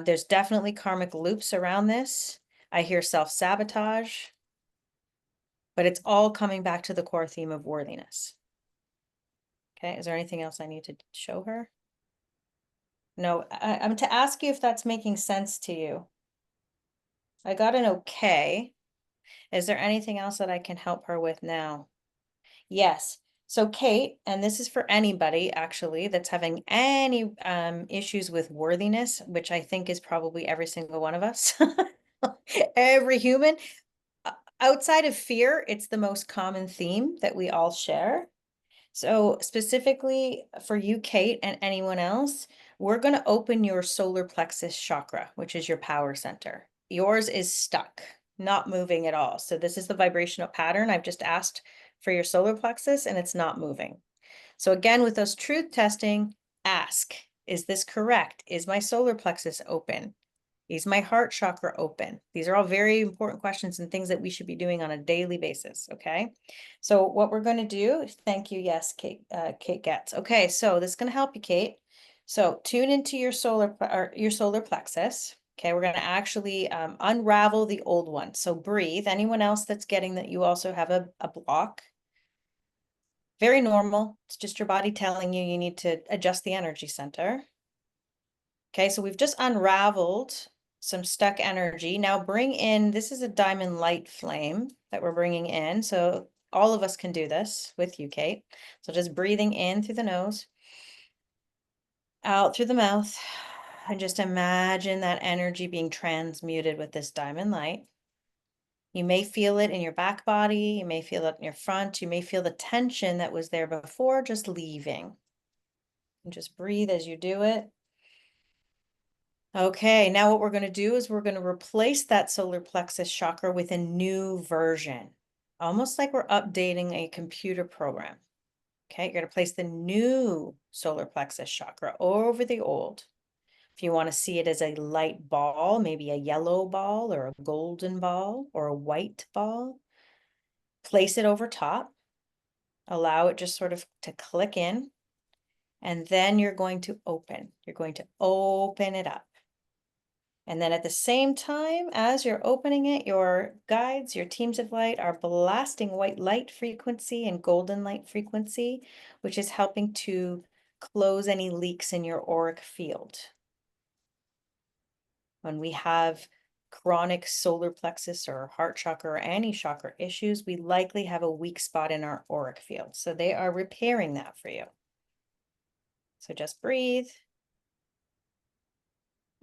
There's definitely karmic loops around this. I hear self-sabotage, but it's all coming back to the core theme of worthiness. Okay. Is there anything else I need to show her? No, I'm to ask you if that's making sense to you. I got an okay. Is there anything else that I can help her with now? Yes. So Kate, and this is for anybody actually that's having any issues with worthiness, which I think is probably every single one of us, every human. Outside of fear, it's the most common theme that we all share. So specifically for you, Kate, and anyone else, we're going to open your solar plexus chakra, which is your power center. Yours is stuck, not moving at all. So this is the vibrational pattern. I've just asked for your solar plexus and it's not moving. So again, with those truth testing, ask, is this correct? Is my solar plexus open? Is my heart chakra open? These are all very important questions and things that we should be doing on a daily basis, okay? So what we're going to do, thank you, yes, Kate, Kate Getz. Okay, so this is going to help you, Kate. So tune into your solar plexus. Okay, we're going to actually unravel the old one. So breathe. Anyone else that's getting that you also have a block? Very normal. It's just your body telling you need to adjust the energy center. Okay, so we've just unraveled some stuck energy. Now bring in, this is a diamond light flame that we're bringing in. So all of us can do this with you, Kate. So just breathing in through the nose, out through the mouth, and just imagine that energy being transmuted with this diamond light. You may feel it in your back body. You may feel it in your front. You may feel the tension that was there before just leaving. And just breathe as you do it. Okay, now what we're going to do is we're going to replace that solar plexus chakra with a new version, almost like we're updating a computer program. Okay, you're going to place the new solar plexus chakra over the old. If you want to see it as a light ball, maybe a yellow ball or a golden ball or a white ball, place it over top. Allow it just sort of to click in. And then you're going to open. You're going to open it up. And then at the same time, as you're opening it, your guides, your teams of light are blasting white light frequency and golden light frequency, which is helping to close any leaks in your auric field. When we have chronic solar plexus or heart chakra or any chakra issues, we likely have a weak spot in our auric field. So they are repairing that for you. So just breathe.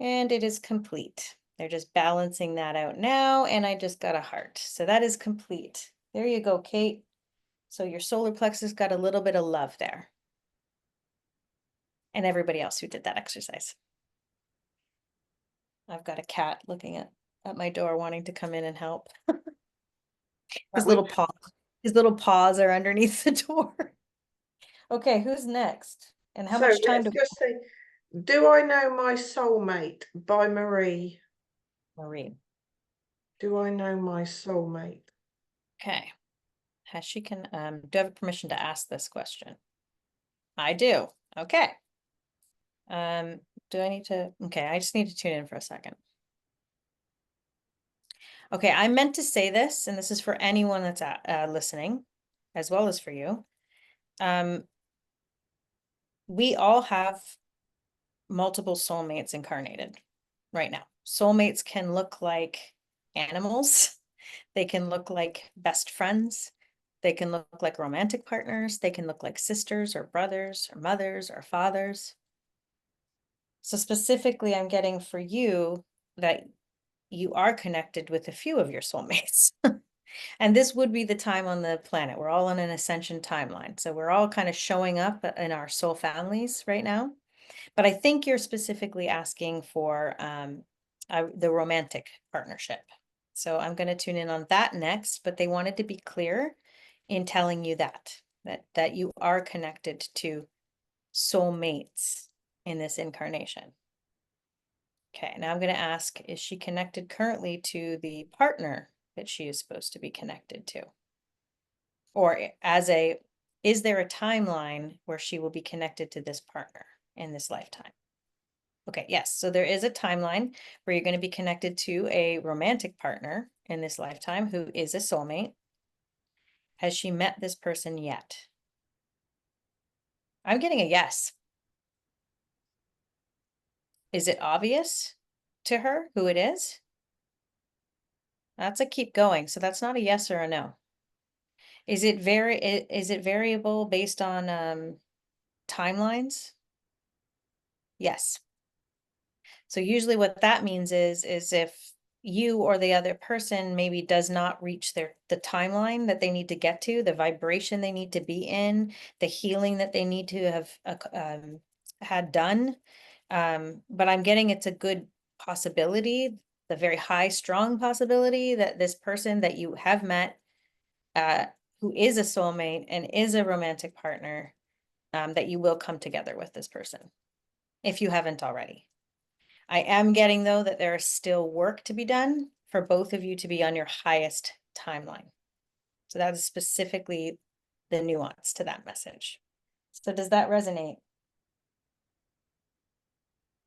And it is complete. They're just balancing that out now, and I just got a heart. So that is complete. There you go, Kate. So your solar plexus got a little bit of love there. And everybody else who did that exercise. I've got a cat looking at my door wanting to come in and help. His little paws are underneath the door. Okay, who's next? And how much time do let's just say, Do I Know My Soulmate by Marie. Marie. Do I know my soulmate? Okay. Has she can do I have permission to ask this question? I do. Okay. Do I need to? Okay, I just need to tune in for a second. Okay, I meant to say this, and this is for anyone that's listening, as well as for you. We all have multiple soulmates incarnated right now. Soulmates can look like animals. They can look like best friends. They can look like romantic partners. They can look like sisters or brothers or mothers or fathers. So specifically, I'm getting for you that you are connected with a few of your soulmates. And this would be the time on the planet. We're all on an ascension timeline. So we're all kind of showing up in our soul families right now. But I think you're specifically asking for the romantic partnership. So I'm going to tune in on that next, but they wanted to be clear in telling you that you are connected to soulmates in this incarnation. Okay, now I'm going to ask, is she connected currently to the partner that she is supposed to be connected to? Or is there a timeline where she will be connected to this partner in this lifetime? Okay, yes, so there is a timeline where you're going to be connected to a romantic partner in this lifetime who is a soulmate. Has she met this person yet? I'm getting a yes. Is it obvious to her who it is? That's a keep going. So that's not a yes or a no. Is it variable based on timelines? Yes. So usually what that means is if you or the other person maybe does not reach the timeline that they need to get to, the vibration they need to be in, the healing that they need to have had done But I'm getting it's a good possibility, the very high, strong possibility that this person that you have met, who is a soulmate and is a romantic partner, that you will come together with this person, if you haven't already. I am getting, though, that there is still work to be done for both of you to be on your highest timeline. So that is specifically the nuance to that message. So does that resonate?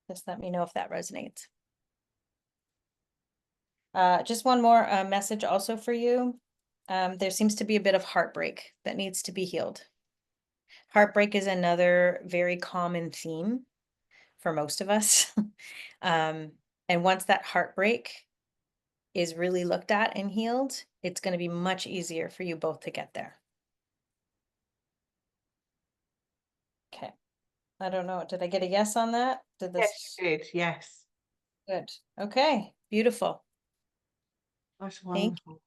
Just let me know if that resonates. Just one more message also for you. There seems to be a bit of heartbreak that needs to be healed. Heartbreak is another very common theme for most of us. And once that heartbreak is really looked at and healed, it's going to be much easier for you both to get there. Okay. I don't know. Did I get a yes on that? Did this? Yes, you did. Yes. Good. Okay. Beautiful. That's Thank you. wonderful.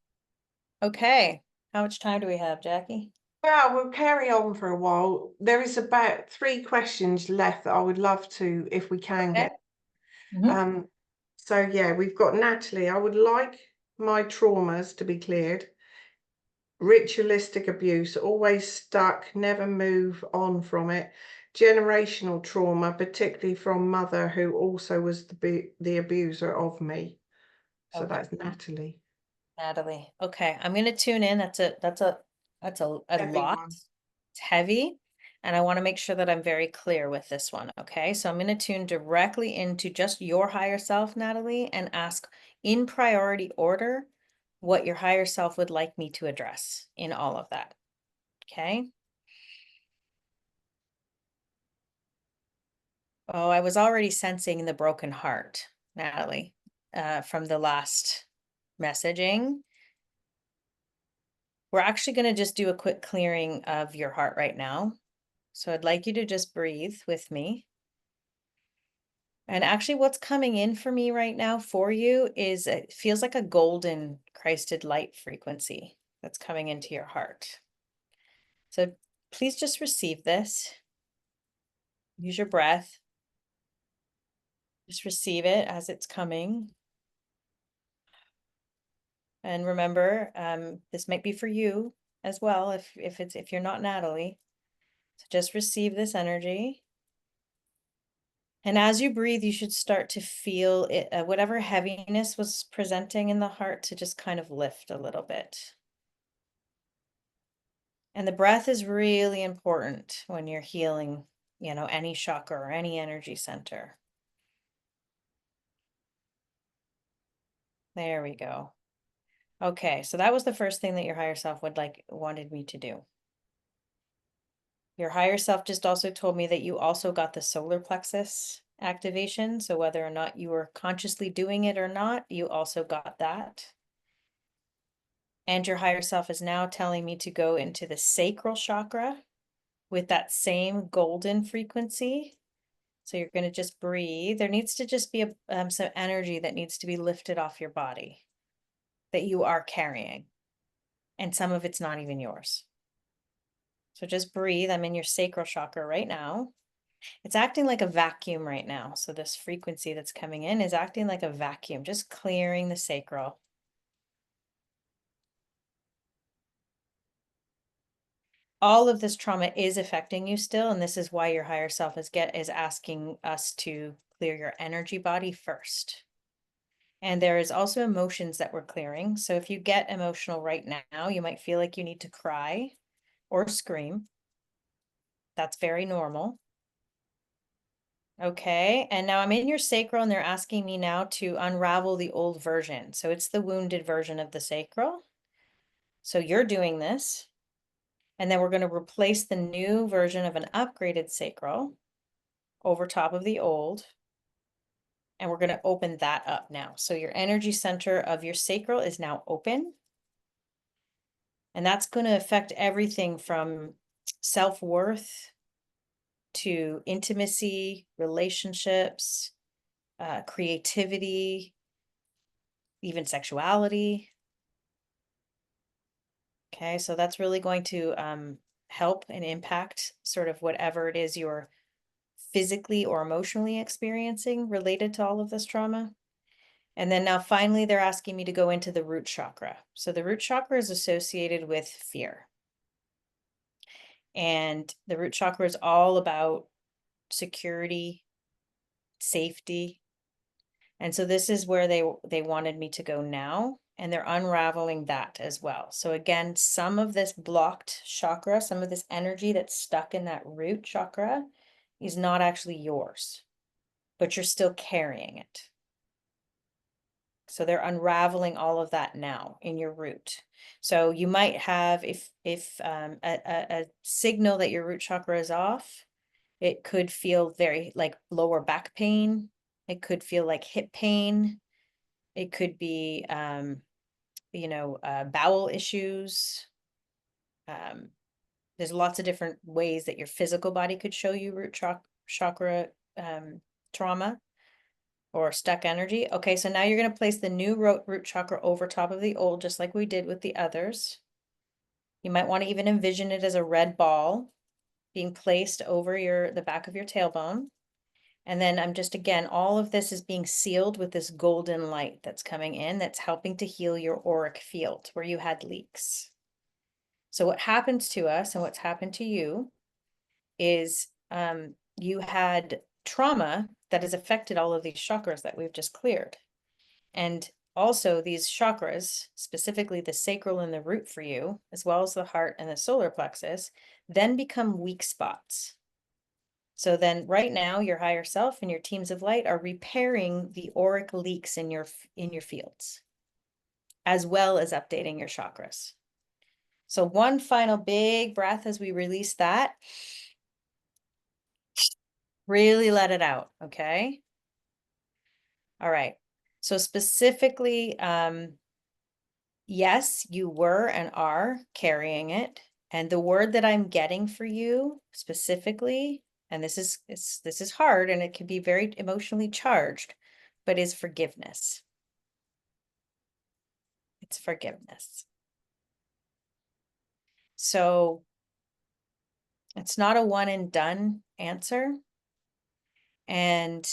Okay. How much time do we have, Jackie? Yeah, we'll carry on for a while. There is about 3 questions left that I would love to, if we can Okay. get. Mhm. So yeah, we've got Natalie. I would like my traumas to be cleared. Ritualistic abuse, always stuck, never move on from it. Generational trauma, particularly from mother, who also was the abuser of me. So Okay. that's Natalie. Natalie. Okay. I'm going to tune in. That's a Heavy lot. one. It's heavy. And I want to make sure that I'm very clear with this one. Okay. So I'm going to tune directly into just your higher self, Natalie, and ask in priority order what your higher self would like me to address in all of that. Okay. Oh, I was already sensing the broken heart, Natalie, from the last messaging. We're actually going to just do a quick clearing of your heart right now. So I'd like you to just breathe with me. And actually, what's coming in for me right now for you is it feels like a golden Christed light frequency that's coming into your heart. So please just receive this. Use your breath. Just receive it as it's coming. And remember, this might be for you as well if you're not Natalie. So just receive this energy. And as you breathe, you should start to feel it, whatever heaviness was presenting in the heart to just kind of lift a little bit. And the breath is really important when you're healing, any chakra or any energy center. There we go. Okay, so that was the first thing that your higher self wanted me to do. Your higher self just also told me that you also got the solar plexus activation. So whether or not you were consciously doing it or not, you also got that. And your higher self is now telling me to go into the sacral chakra with that same golden frequency. So you're going to just breathe. There needs to just be some energy that needs to be lifted off your body that you are carrying. And some of it's not even yours. So just breathe. I'm in your sacral chakra right now. It's acting like a vacuum right now. So this frequency that's coming in is acting like a vacuum, just clearing the sacral. All of this trauma is affecting you still, and this is why your higher self is asking us to clear your energy body first. And there is also emotions that we're clearing. So if you get emotional right now, you might feel like you need to cry or scream. That's very normal. Okay, and now I'm in your sacral and they're asking me now to unravel the old version. So it's the wounded version of the sacral. So you're doing this. And then we're going to replace the new version of an upgraded sacral over top of the old. And we're going to open that up now. So your energy center of your sacral is now open. And that's going to affect everything from self-worth to intimacy, relationships, creativity, even sexuality. Okay, so that's really going to help and impact sort of whatever it is you're physically or emotionally experiencing related to all of this trauma. And then now finally, they're asking me to go into the root chakra. So the root chakra is associated with fear. And the root chakra is all about security, safety. And so this is where they wanted me to go now, and they're unraveling that as well. So again, some of this blocked chakra, some of this energy that's stuck in that root chakra is not actually yours, but you're still carrying it. So they're unraveling all of that now in your root. So you might have, if a signal that your root chakra is off, it could feel very like lower back pain. It could feel like hip pain. It could be, bowel issues. There's lots of different ways that your physical body could show you root chakra trauma or stuck energy. Okay, so now you're going to place the new root chakra over top of the old, just like we did with the others. You might want to even envision it as a red ball being placed over the back of your tailbone. And then I'm just, again, all of this is being sealed with this golden light that's coming in, that's helping to heal your auric field where you had leaks. So what happens to us and what's happened to you is you had trauma that has affected all of these chakras that we've just cleared. And also these chakras, specifically the sacral and the root for you, as well as the heart and the solar plexus, then become weak spots. So then right now your higher self and your teams of light are repairing the auric leaks in your fields, as well as updating your chakras. So one final big breath as we release that. Really let it out, okay? All right. So specifically, yes, you were and are carrying it. And the word that I'm getting for you specifically, and this is hard and it can be very emotionally charged, but is forgiveness. It's forgiveness. So it's not a one and done answer. And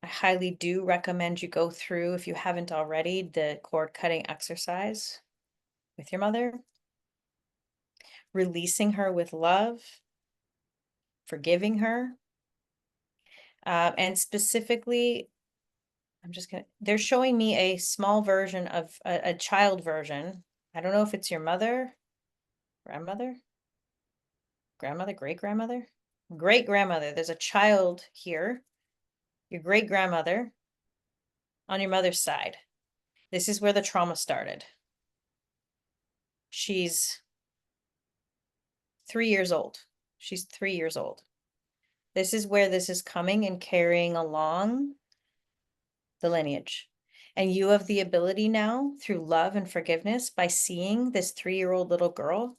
I highly do recommend you go through, if you haven't already, the cord cutting exercise with your mother, releasing her with love, forgiving her. And specifically, they're showing me a small version of a child version. I don't know if it's your mother, grandmother, great-grandmother. There's a child here, your great-grandmother on your mother's side. This is where the trauma started. She's 3 years old. She's 3 years old. This is where this is coming and carrying along the lineage. And you have the ability now, through love and forgiveness, by seeing this 3-year-old little girl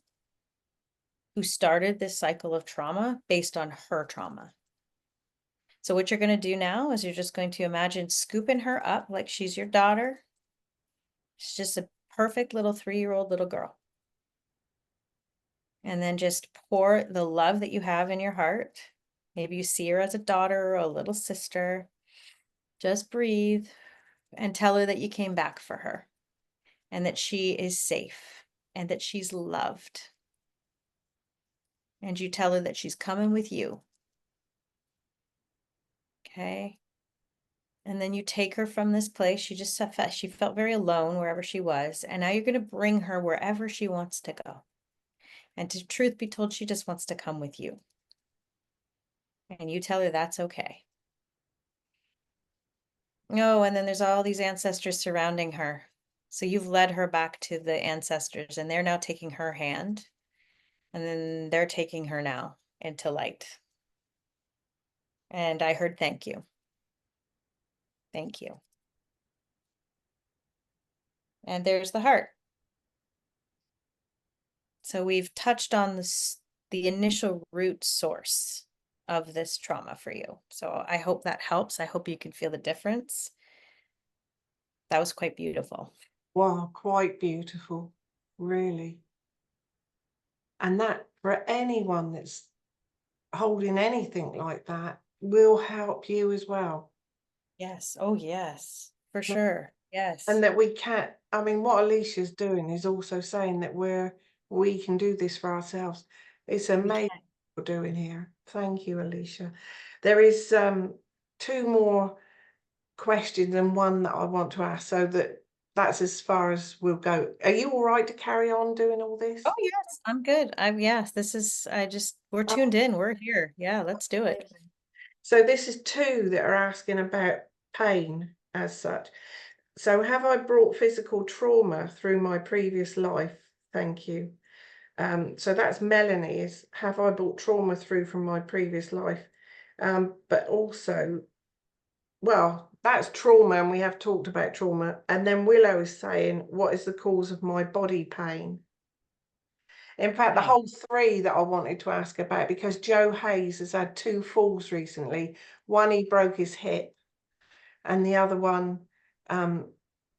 who started this cycle of trauma based on her trauma. So what you're going to do now is you're just going to imagine scooping her up like she's your daughter. She's just a perfect little 3-year-old little girl. And then just pour the love that you have in your heart. Maybe you see her as a daughter or a little sister. Just breathe and tell her that you came back for her and that she is safe and that she's loved. And you tell her that she's coming with you. Okay. And then you take her from this place. She felt very alone wherever she was. And now you're going to bring her wherever she wants to go. And to truth be told, she just wants to come with you. And you tell her that's okay. Oh, and then there's all these ancestors surrounding her. So you've led her back to the ancestors and they're now taking her hand. And then they're taking her now into light. And I heard thank you. Thank you. And there's the heart. So we've touched on the initial root source of this trauma for you. So I hope that helps. I hope you can feel the difference. That was quite beautiful. Wow, quite beautiful, really. And that, for anyone that's holding anything like that, will help you as well. Yes. Oh, yes, for sure. Yes. And that we can't, I mean, what Alicia's doing is also saying that we can do this for ourselves. It's We amazing can. what you're doing here. Thank you, Alicia. There is two more questions and one that I want to ask, so that's as far as we'll go. Are you all right to carry on doing all this? Oh, yes, I'm good. Yes, this is, we're Oh, tuned in. We're here. Yeah, let's do it. amazing. So this is two that are asking about pain as such. So have I brought physical trauma through my previous life? Thank you. So that's Melanie, is have I brought trauma through from my previous life? But also, well, that's trauma, and we have talked about trauma. And then Willow is saying, what is the cause of my body pain? In fact, the Right. whole three that I wanted to ask about, because Joe Hayes has had two falls recently. One, he broke his hip, and the other one,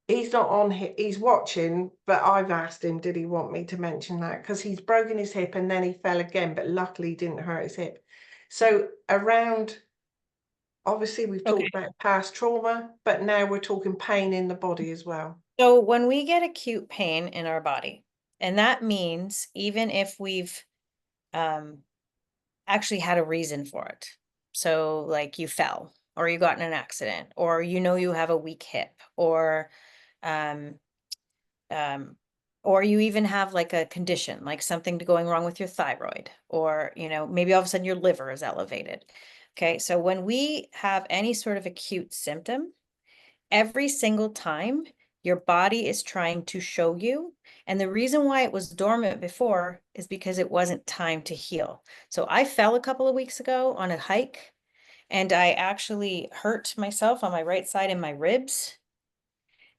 he's not on here, he's watching, but I've asked him, did he want me to mention that? Because he's broken his hip and then he fell again, but luckily he didn't hurt his hip. So around, obviously we've Okay. talked about past trauma, but now we're talking pain in the body as well. So when we get acute pain in our body, and that means even if we've actually had a reason for it. So like you fell or you got in an accident or you have a weak hip um um or you even have like a condition like something going wrong with your thyroid or maybe all of a sudden your liver is elevated. Okay, so when we have any sort of acute symptom, every single time your body is trying to show you. And the reason why it was dormant before is because it wasn't time to heal. So I fell a couple of weeks ago on a hike and I actually hurt myself on my right side in my ribs.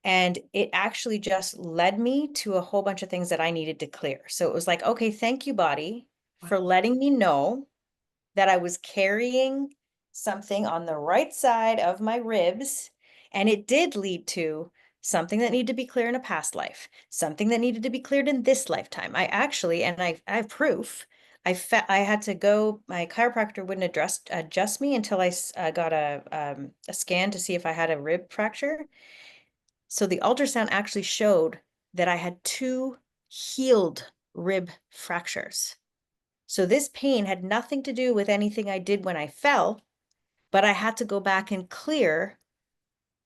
And it actually just led me to a whole bunch of things that I needed to clear. So it was like, okay, thank you, body, for letting me know that I was carrying something on the right side of my ribs. And it did lead to something that needed to be clear in a past life, something that needed to be cleared in this lifetime. I actually, and I have proof, I had to go, my chiropractor wouldn't adjust me until I got a scan to see if I had a rib fracture. So the ultrasound actually showed that I had two healed rib fractures. So this pain had nothing to do with anything I did when I fell, but I had to go back and clear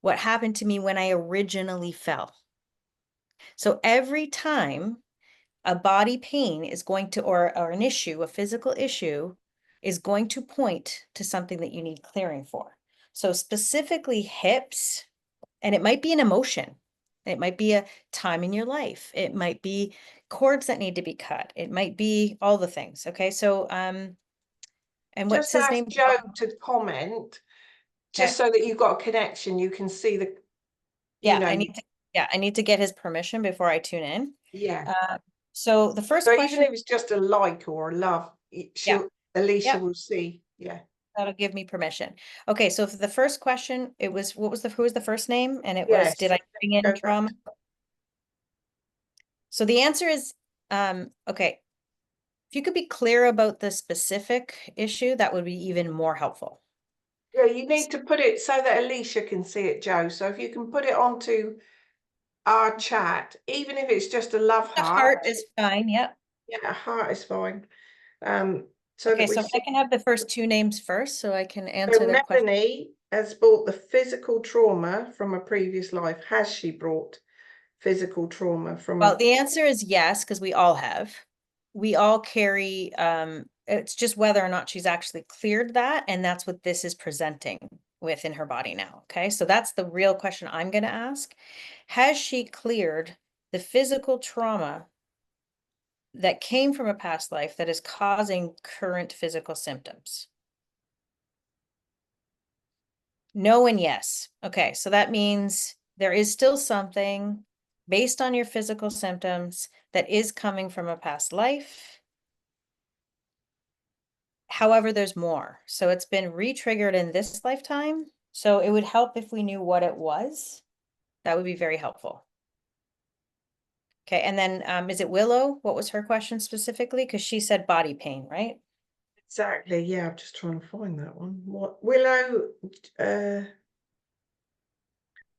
what happened to me when I originally fell. So every time a body pain is going to, or an issue, a physical issue, is going to point to something that you need clearing for. So specifically hips, and it might be an emotion. It might be a time in your life. It might be cords that need to be cut. It might be all the things. Okay. So, and what's Just his ask name? Joe to comment, Okay. just so that you've got a connection. You can see the, you Yeah, know, I need to get his permission before I tune in. yeah. So the first So even question, if it's just a like or a love, yeah, Alicia yeah, will see. Yeah. that'll give me permission. Okay, so for the first question, it was who was the first name? And it was, Yes. did I bring in Go for it. trauma? So the answer is, okay, if you could be clear about the specific issue, that would be even more helpful. Yeah, you need to put it so that Alicia can see it, Joe. So if you can put it onto our chat, even if it's just a love The heart, heart is fine, yep. yeah, a heart is fine. So Okay, that we so if I see. can have the first two names first so I can So answer their question. Melanie has brought the physical trauma from a previous life. Has she brought physical trauma from Well, a? the answer is yes, because we all have. We all carry, it's just whether or not she's actually cleared that, and that's what this is presenting with in her body now. Okay, so that's the real question I'm going to ask. Has she cleared the physical trauma that came from a past life that is causing current physical symptoms? No and yes. Okay, so that means there is still something based on your physical symptoms that is coming from a past life. However, there's more. So it's been re-triggered in this lifetime. So it would help if we knew what it was. That would be very helpful. Okay, and then is it Willow? What was her question specifically? Because she said body pain, right? Exactly. Yeah, I'm just trying to find that one. What Willow?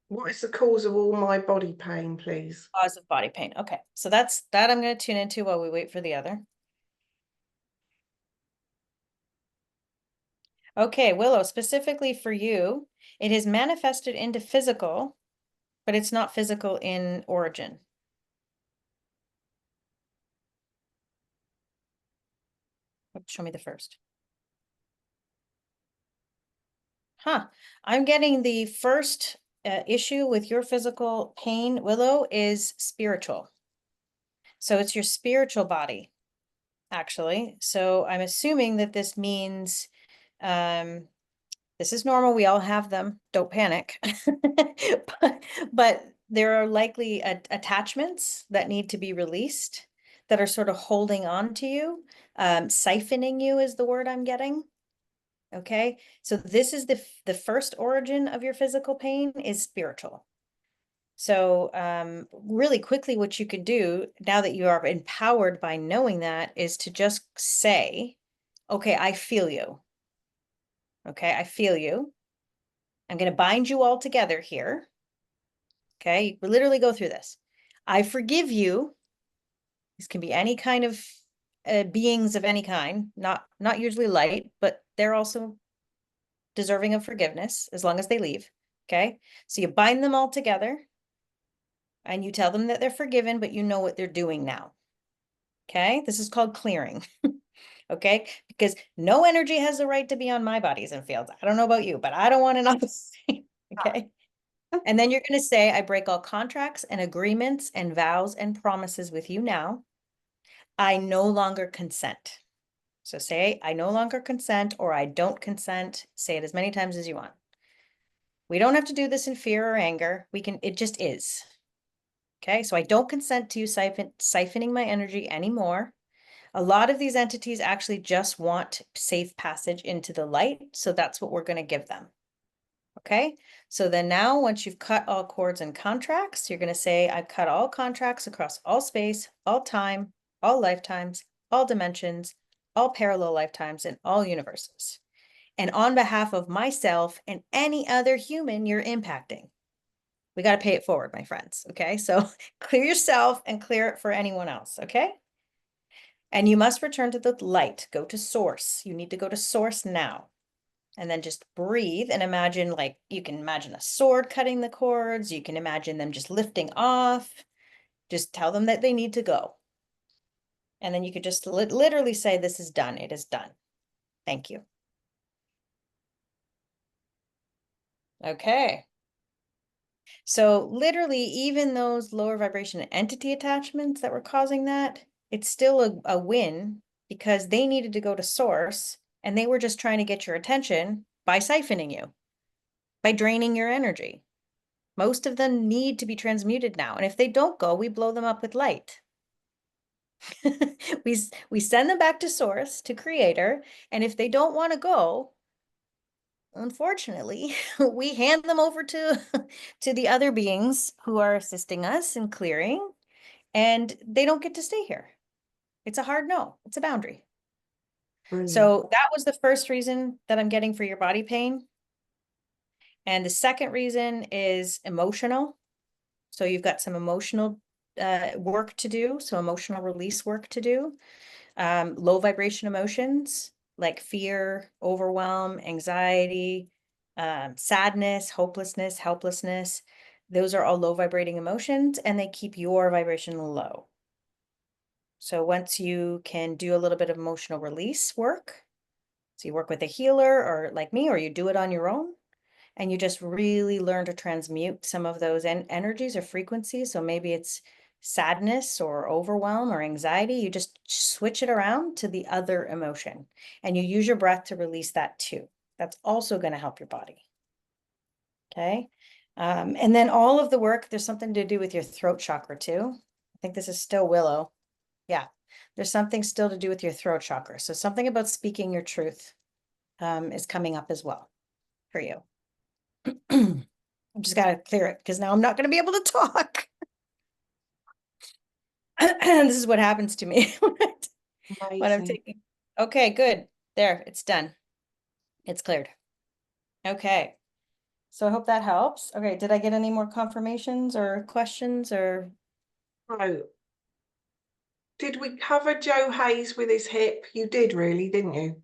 What is the cause of all my body pain, please? Cause of body pain. Okay, so that's that I'm going to tune into while we wait for the other. Okay, Willow, specifically for you, it is manifested into physical, but it's not physical in origin. Show me the first. Huh. I'm getting the first issue with your physical pain, Willow, is spiritual. So it's your spiritual body, actually. So I'm assuming that this means this is normal. We all have them. Don't panic. But there are likely attachments that need to be released that are sort of holding on to you. Siphoning you is the word I'm getting. Okay, so this is the first origin of your physical pain is spiritual. So really quickly, what you could do now that you are empowered by knowing that is to just say, okay, I feel you. Okay, I feel you. I'm going to bind you all together here. Okay, you literally go through this. I forgive you. This can be any kind of beings of any kind, not usually light, but they're also deserving of forgiveness as long as they leave. Okay, so you bind them all together and you tell them that they're forgiven, but you know what they're doing now. Okay, this is called clearing. Okay, because no energy has the right to be on my bodies and fields. I don't know about you, but I don't want it on the same. Okay. And then you're going to say, I break all contracts and agreements and vows and promises with you now. I no longer consent. So say, I no longer consent, or I don't consent. Say it as many times as you want. We don't have to do this in fear or anger. We can, it just is. Okay, so I don't consent to you siphoning my energy anymore. A lot of these entities actually just want safe passage into the light. So that's what we're going to give them. Okay, so then now once you've cut all cords and contracts, you're going to say, I've cut all contracts across all space, all time, all lifetimes, all dimensions, all parallel lifetimes, and all universes. And on behalf of myself and any other human you're impacting. We got to pay it forward, my friends. Okay, so clear yourself and clear it for anyone else. Okay. And you must return to the light. Go to source. You need to go to source now. And then just breathe and imagine, like, you can imagine a sword cutting the cords. You can imagine them just lifting off. Just tell them that they need to go. And then you could just literally say, this is done. It is done. Thank you. Okay. So literally, even those lower vibration entity attachments that were causing that, it's still a win because they needed to go to source and they were just trying to get your attention by siphoning you, by draining your energy. Most of them need to be transmuted now. And if they don't go, we blow them up with light. We send them back to source, to creator. And if they don't want to go, unfortunately, we hand them over to, to the other beings who are assisting us in clearing, and they don't get to stay here. It's a hard no. It's a boundary. Brilliant. So that was the first reason that I'm getting for your body pain. And the second reason is emotional. So you've got some emotional work to do, so emotional release work to do. Low vibration emotions like fear, overwhelm, anxiety, sadness, hopelessness, helplessness. Those are all low vibrating emotions and they keep your vibration low. So once you can do a little bit of emotional release work, so you work with a healer or like me, or you do it on your own, and you just really learn to transmute some of those energies or frequencies. So maybe it's sadness or overwhelm or anxiety. You just switch it around to the other emotion and you use your breath to release that too. That's also going to help your body. Okay. And then all of the work, there's something to do with your throat chakra too. I think this is still Willow. Yeah. There's something still to do with your throat chakra. So something about speaking your truth is coming up as well for you. I've just got to clear it because now I'm not going to be able to talk. This is what happens to me when I'm Amazing. taking. Okay, good. There, it's done. It's cleared. Okay. So I hope that helps. Okay, did I get any more confirmations or questions or? Oh, did we cover Joe Hayes with his hip? You did really, didn't you?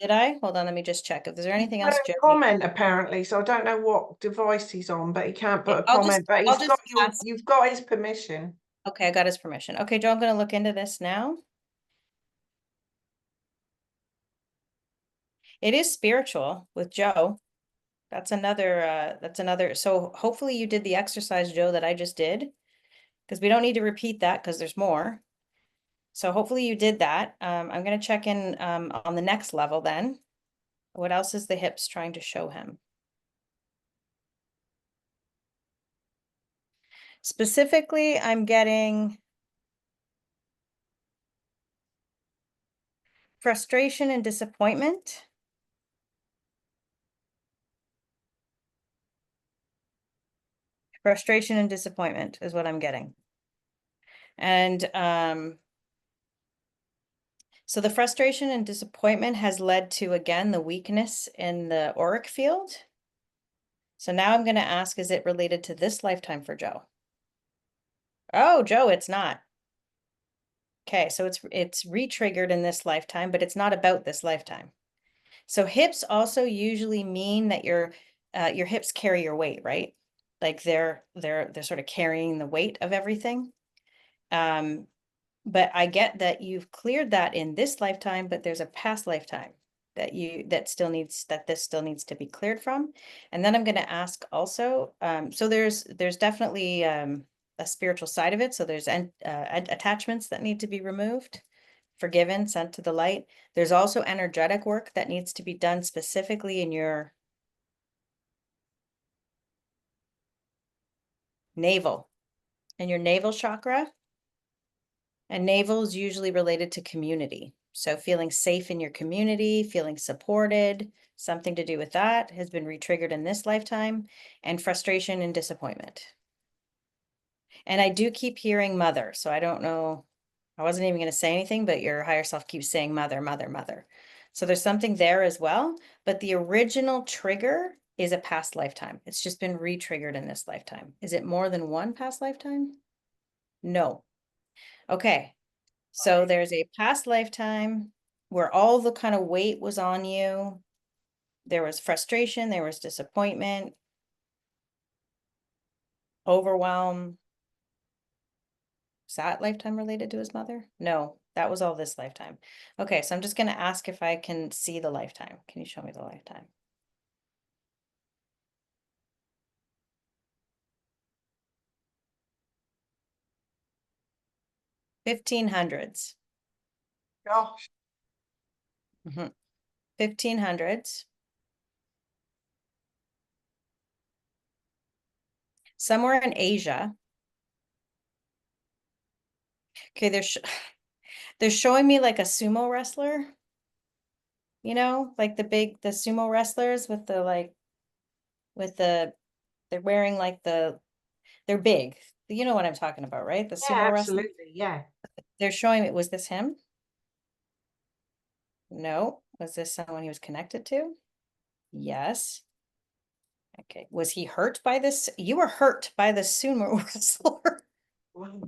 Did I? Hold on, let me just check. If there's anything Put else, a Joey. comment apparently, so I don't know what device he's on, but he can't put Okay, a comment. But I'll he's got just ask. you've got his permission. Okay, I got his permission. Okay, Joe, I'm gonna look into this now. It is spiritual with Joe. That's another, so hopefully you did the exercise, Joe, that I just did. Because we don't need to repeat that because there's more. So hopefully you did that. I'm gonna check in on the next level then. What else is the hips trying to show him? Specifically, I'm getting frustration and disappointment. Frustration and disappointment is what I'm getting. And so the frustration and disappointment has led to, again, the weakness in the auric field. So now I'm going to ask, is it related to this lifetime for Joe? Oh, Joe, it's not. Okay, so it's re-triggered in this lifetime, but it's not about this lifetime. So hips also usually mean that your hips carry your weight, right? Like they're sort of carrying the weight of everything. But I get that you've cleared that in this lifetime, but there's a past lifetime that this still needs to be cleared from. And then I'm going to ask also, so there's definitely a spiritual side of it. So there's attachments that need to be removed, forgiven, sent to the light. There's also energetic work that needs to be done specifically in your navel, in your navel chakra. And navel is usually related to community. So feeling safe in your community, feeling supported, something to do with that has been re-triggered in this lifetime, and frustration and disappointment. And I do keep hearing mother. So I don't know, I wasn't even going to say anything, but your higher self keeps saying mother, mother, mother. So there's something there as well. But the original trigger is a past lifetime. It's just been re-triggered in this lifetime. Is it more than one past lifetime? No. Okay. So there's a past lifetime where all the kind of weight was on you. There was frustration, there was disappointment, overwhelm. Is that lifetime related to his mother? No, that was all this lifetime. Okay, so I'm just going to ask if I can see the lifetime. Can you show me the lifetime? $1500s. Gosh, 1500s. Somewhere in Asia. Okay, they're showing me like a sumo wrestler, like the sumo wrestlers with the they're wearing like they're big. You know what I'm talking about, right? The yeah, sumo wrestler. absolutely, yeah. They're showing me, was this him? No. Was this someone he was connected to? Yes. Okay. Was he hurt by this? You were hurt by the sumo wrestler. Wow.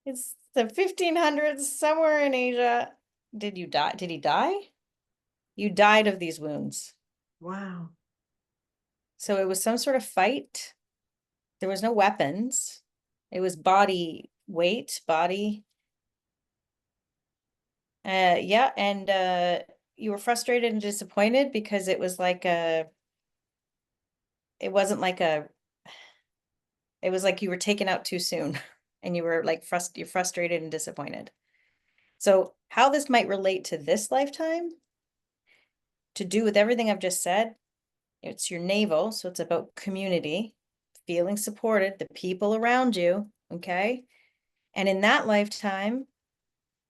It's the 1500s, somewhere in Asia. Did you die? Did he die? You died of these wounds. Wow. So it was some sort of fight. There was no weapons. It was body weight, body. Yeah, and you were frustrated and disappointed because it was like it wasn't like it was like you were taken out too soon and you were like you're frustrated and disappointed. So how this might relate to this lifetime, to do with everything I've just said, it's your navel, so it's about community, feeling supported, the people around you, okay? And in that lifetime,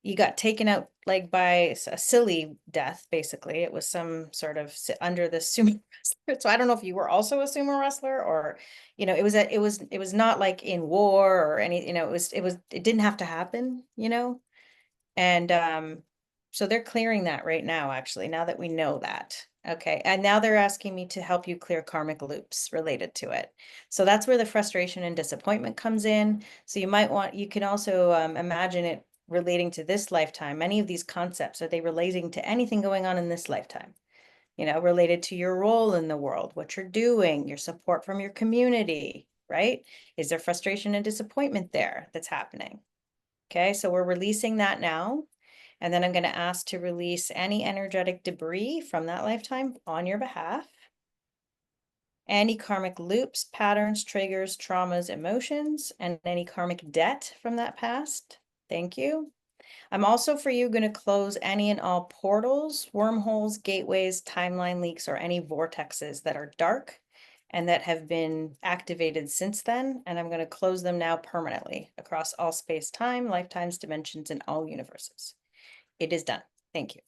you got taken out like by a silly death, basically. It was some sort of under the sumo wrestler. So I don't know if you were also a sumo wrestler or, it was not like in war or any, it didn't have to happen, And So they're clearing that right now, actually, now that we know that. Okay, and now they're asking me to help you clear karmic loops related to it. So that's where the frustration and disappointment comes in. So you can also imagine it relating to this lifetime. Many of these concepts, are they relating to anything going on in this lifetime? You know, related to your role in the world, what you're doing, your support from your community, right? Is there frustration and disappointment there that's happening? Okay, so we're releasing that now. And then I'm going to ask to release any energetic debris from that lifetime on your behalf. Any karmic loops, patterns, triggers, traumas, emotions, and any karmic debt from that past. Thank you. I'm also for you going to close any and all portals, wormholes, gateways, timeline leaks, or any vortexes that are dark and that have been activated since then. And I'm going to close them now permanently across all space, time, lifetimes, dimensions, and all universes. It is done. Think you.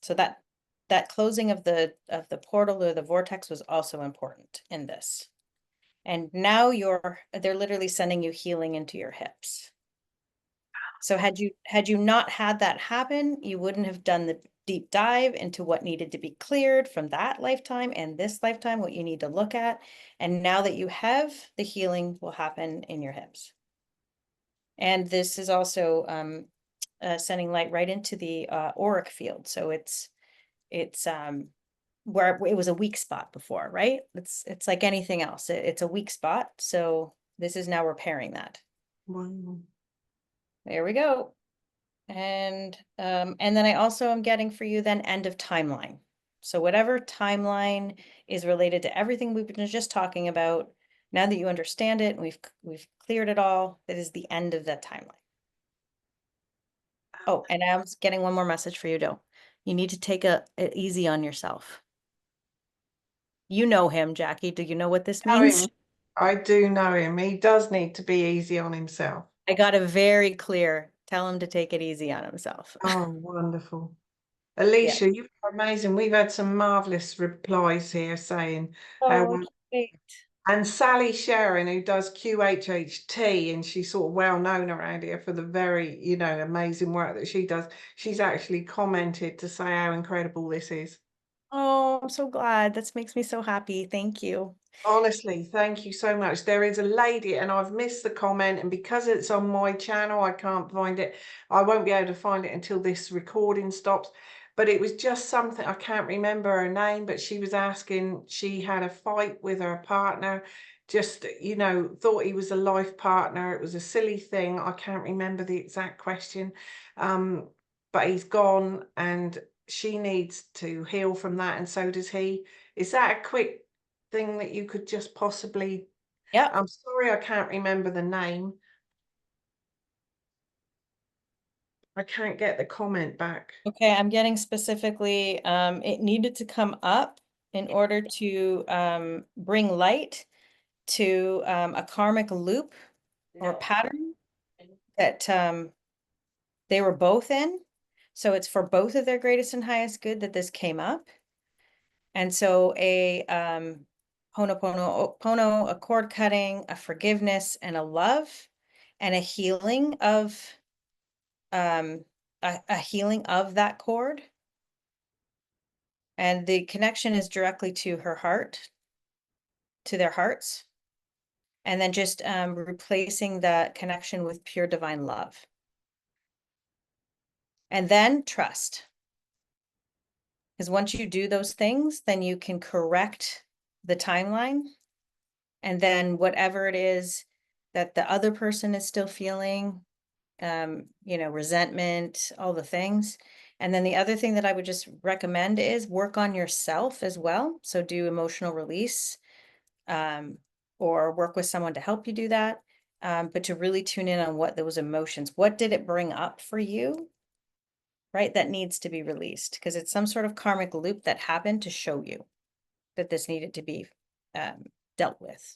So that closing of the portal or the vortex was also important in this. And now they're literally sending you healing into your hips. So had you not had that happen, you wouldn't have done the deep dive into what needed to be cleared from that lifetime and this lifetime, what you need to look at. And now that you have, the healing will happen in your hips. And this is also sending light right into the auric field. So it's where it was a weak spot before, right? It's like anything else. It's a weak spot. So this is now repairing that. Wow. There we go. And then I also am getting for you then end of timeline. So whatever timeline is related to everything we've been just talking about, now that you understand it and we've cleared it all, that is the end of that timeline. Oh, and I was getting one more message for you, Joe. You need to take it easy on yourself. You know him, Jackie. Do you know what this means? I do know him. He does need to be easy on himself. I got a very clear, tell him to take it easy on himself. Oh, wonderful. Yeah. Alicia, you've been amazing. We've had some marvelous replies here saying how Oh, great. and Sally Sharon, who does QHHT, and she's sort of well known around here for the very, amazing work that she does. She's actually commented to say how incredible this is. Oh, I'm so glad. This makes me so happy. Thank you. Honestly, thank you so much. There is a lady, and I've missed the comment, and because it's on my channel, I can't find it. I won't be able to find it until this recording stops. But it was just something, I can't remember her name, but she was asking, she had a fight with her partner, just, thought he was a life partner. It was a silly thing. I can't remember the exact question. But he's gone, and she needs to heal from that, and so does he. Is that a quick thing that you could just possibly, Yep. I'm sorry, I can't remember the name. I can't get the comment back. Okay, I'm getting specifically, it needed to come up in order to bring light to a karmic loop or pattern that they were both in. So it's for both of their greatest and highest good that this came up. And so a Ho'oponopono, a cord cutting, a forgiveness, and a love, and a healing of a healing of that cord. And the connection is directly to her heart, to their hearts. And then just replacing that connection with pure divine love. And then trust. Because once you do those things, then you can correct the timeline. And then whatever it is that the other person is still feeling, resentment, all the things. And then the other thing that I would just recommend is work on yourself as well. So do emotional release, or work with someone to help you do that. But to really tune in on what those emotions, what did it bring up for you, right? That needs to be released because it's some sort of karmic loop that happened to show you that this needed to be dealt with,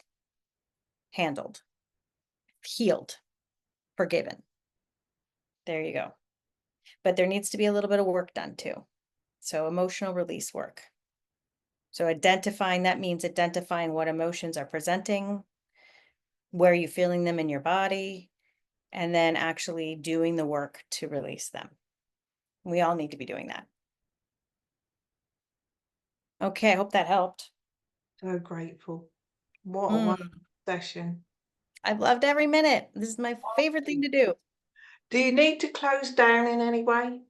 handled, healed, forgiven. There you go. But there needs to be a little bit of work done too. So emotional release work. So identifying, that means identifying what emotions are presenting, where are you feeling them in your body, and then actually doing the work to release them. We all need to be doing that. Okay, I hope that helped. So grateful. What a Mm, wonderful session. I've loved every minute. This is my favorite thing to do. Do you need to close down in any way?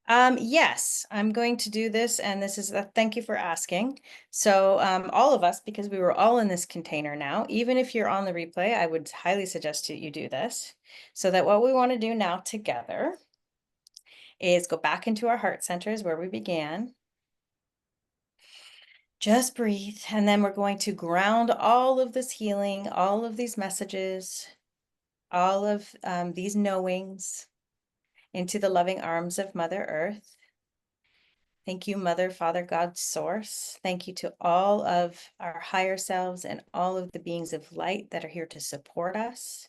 Yes, I'm going to do this, and this is a thank you for asking. So, all of us, because we were all in this container now, even if you're on the replay, I would highly suggest that you do this. So that what we want to do now together is go back into our heart centers where we began. Just breathe, and then we're going to ground all of this healing, all of these messages, all of these knowings into the loving arms of Mother Earth. Thank you, Mother, Father, God, Source. Thank you to all of our higher selves and all of the beings of light that are here to support us.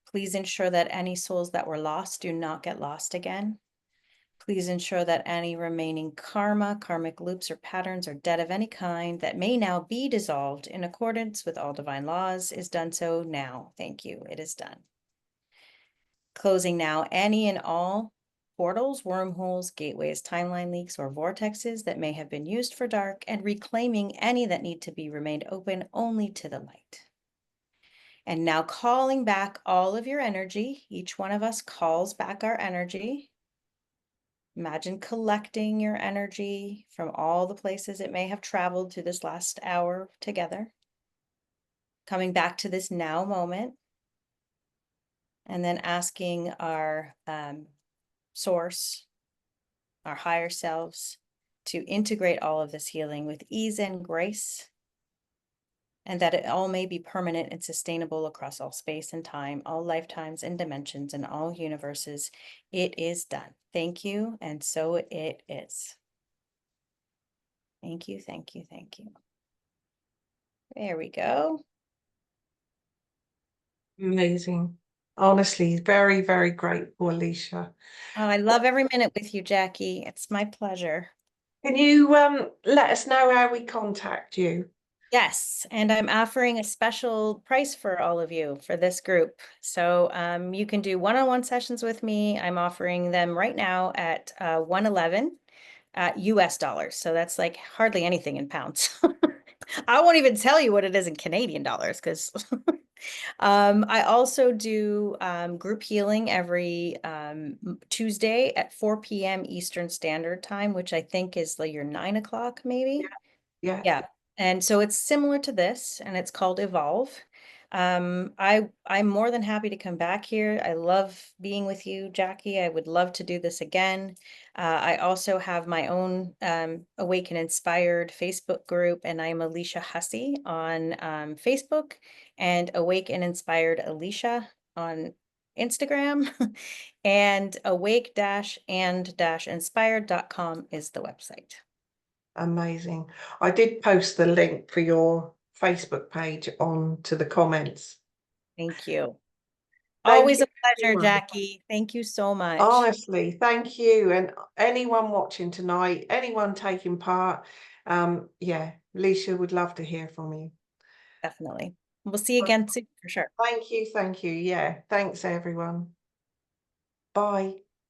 Please ensure that any souls that were lost do not get lost again. Please ensure that any remaining karma, karmic loops, or patterns or debt of any kind that may now be dissolved in accordance with all divine laws is done so now. Thank you. It is done. Closing now any and all portals, wormholes, gateways, timeline leaks, or vortexes that may have been used for dark, and reclaiming any that need to be remained open only to the light. And now calling back all of your energy. Each one of us calls back our energy. Imagine collecting your energy from all the places it may have traveled through this last hour together. Coming back to this now moment. And then asking our source, our higher selves, to integrate all of this healing with ease and grace, and that it all may be permanent and sustainable across all space and time, all lifetimes and dimensions, and all universes. It is done. Thank you, and so it is. Thank you, thank you, thank you. There we go. Amazing. Honestly, very, very grateful, Alicia. Oh, I love every minute with you, Jackie. It's my pleasure. Can you let us know how we contact you? Yes, and I'm offering a special price for all of you for this group. So you can do one-on-one sessions with me. I'm offering them right now at 111 US dollars. So that's like hardly anything in pounds. I won't even tell you what it is in Canadian dollars because I also do group healing every Tuesday at 4 p.m. Eastern Standard Time, which I think is like your 9 o'clock maybe. Yeah. Yeah. And so it's similar to this, and it's called Evolve. I'm more than happy to come back here. I love being with you, Jackie. I would love to do this again. I also have my own Awake and Inspired Facebook group, and I'm Alicia Hussey on Facebook, and Awake and Inspired Alicia on Instagram. And awake-and-inspired.com is the website. Amazing. I did post the link for your Facebook page on to the comments. Thank you. Thank Always you, a pleasure, everyone. Jackie. Thank you so much. Honestly, thank you. And anyone watching tonight, anyone taking part, yeah, Alicia would love to hear from you. Definitely. We'll see you again soon for sure. Thank you. Thank you. Yeah. Thanks, everyone. Bye.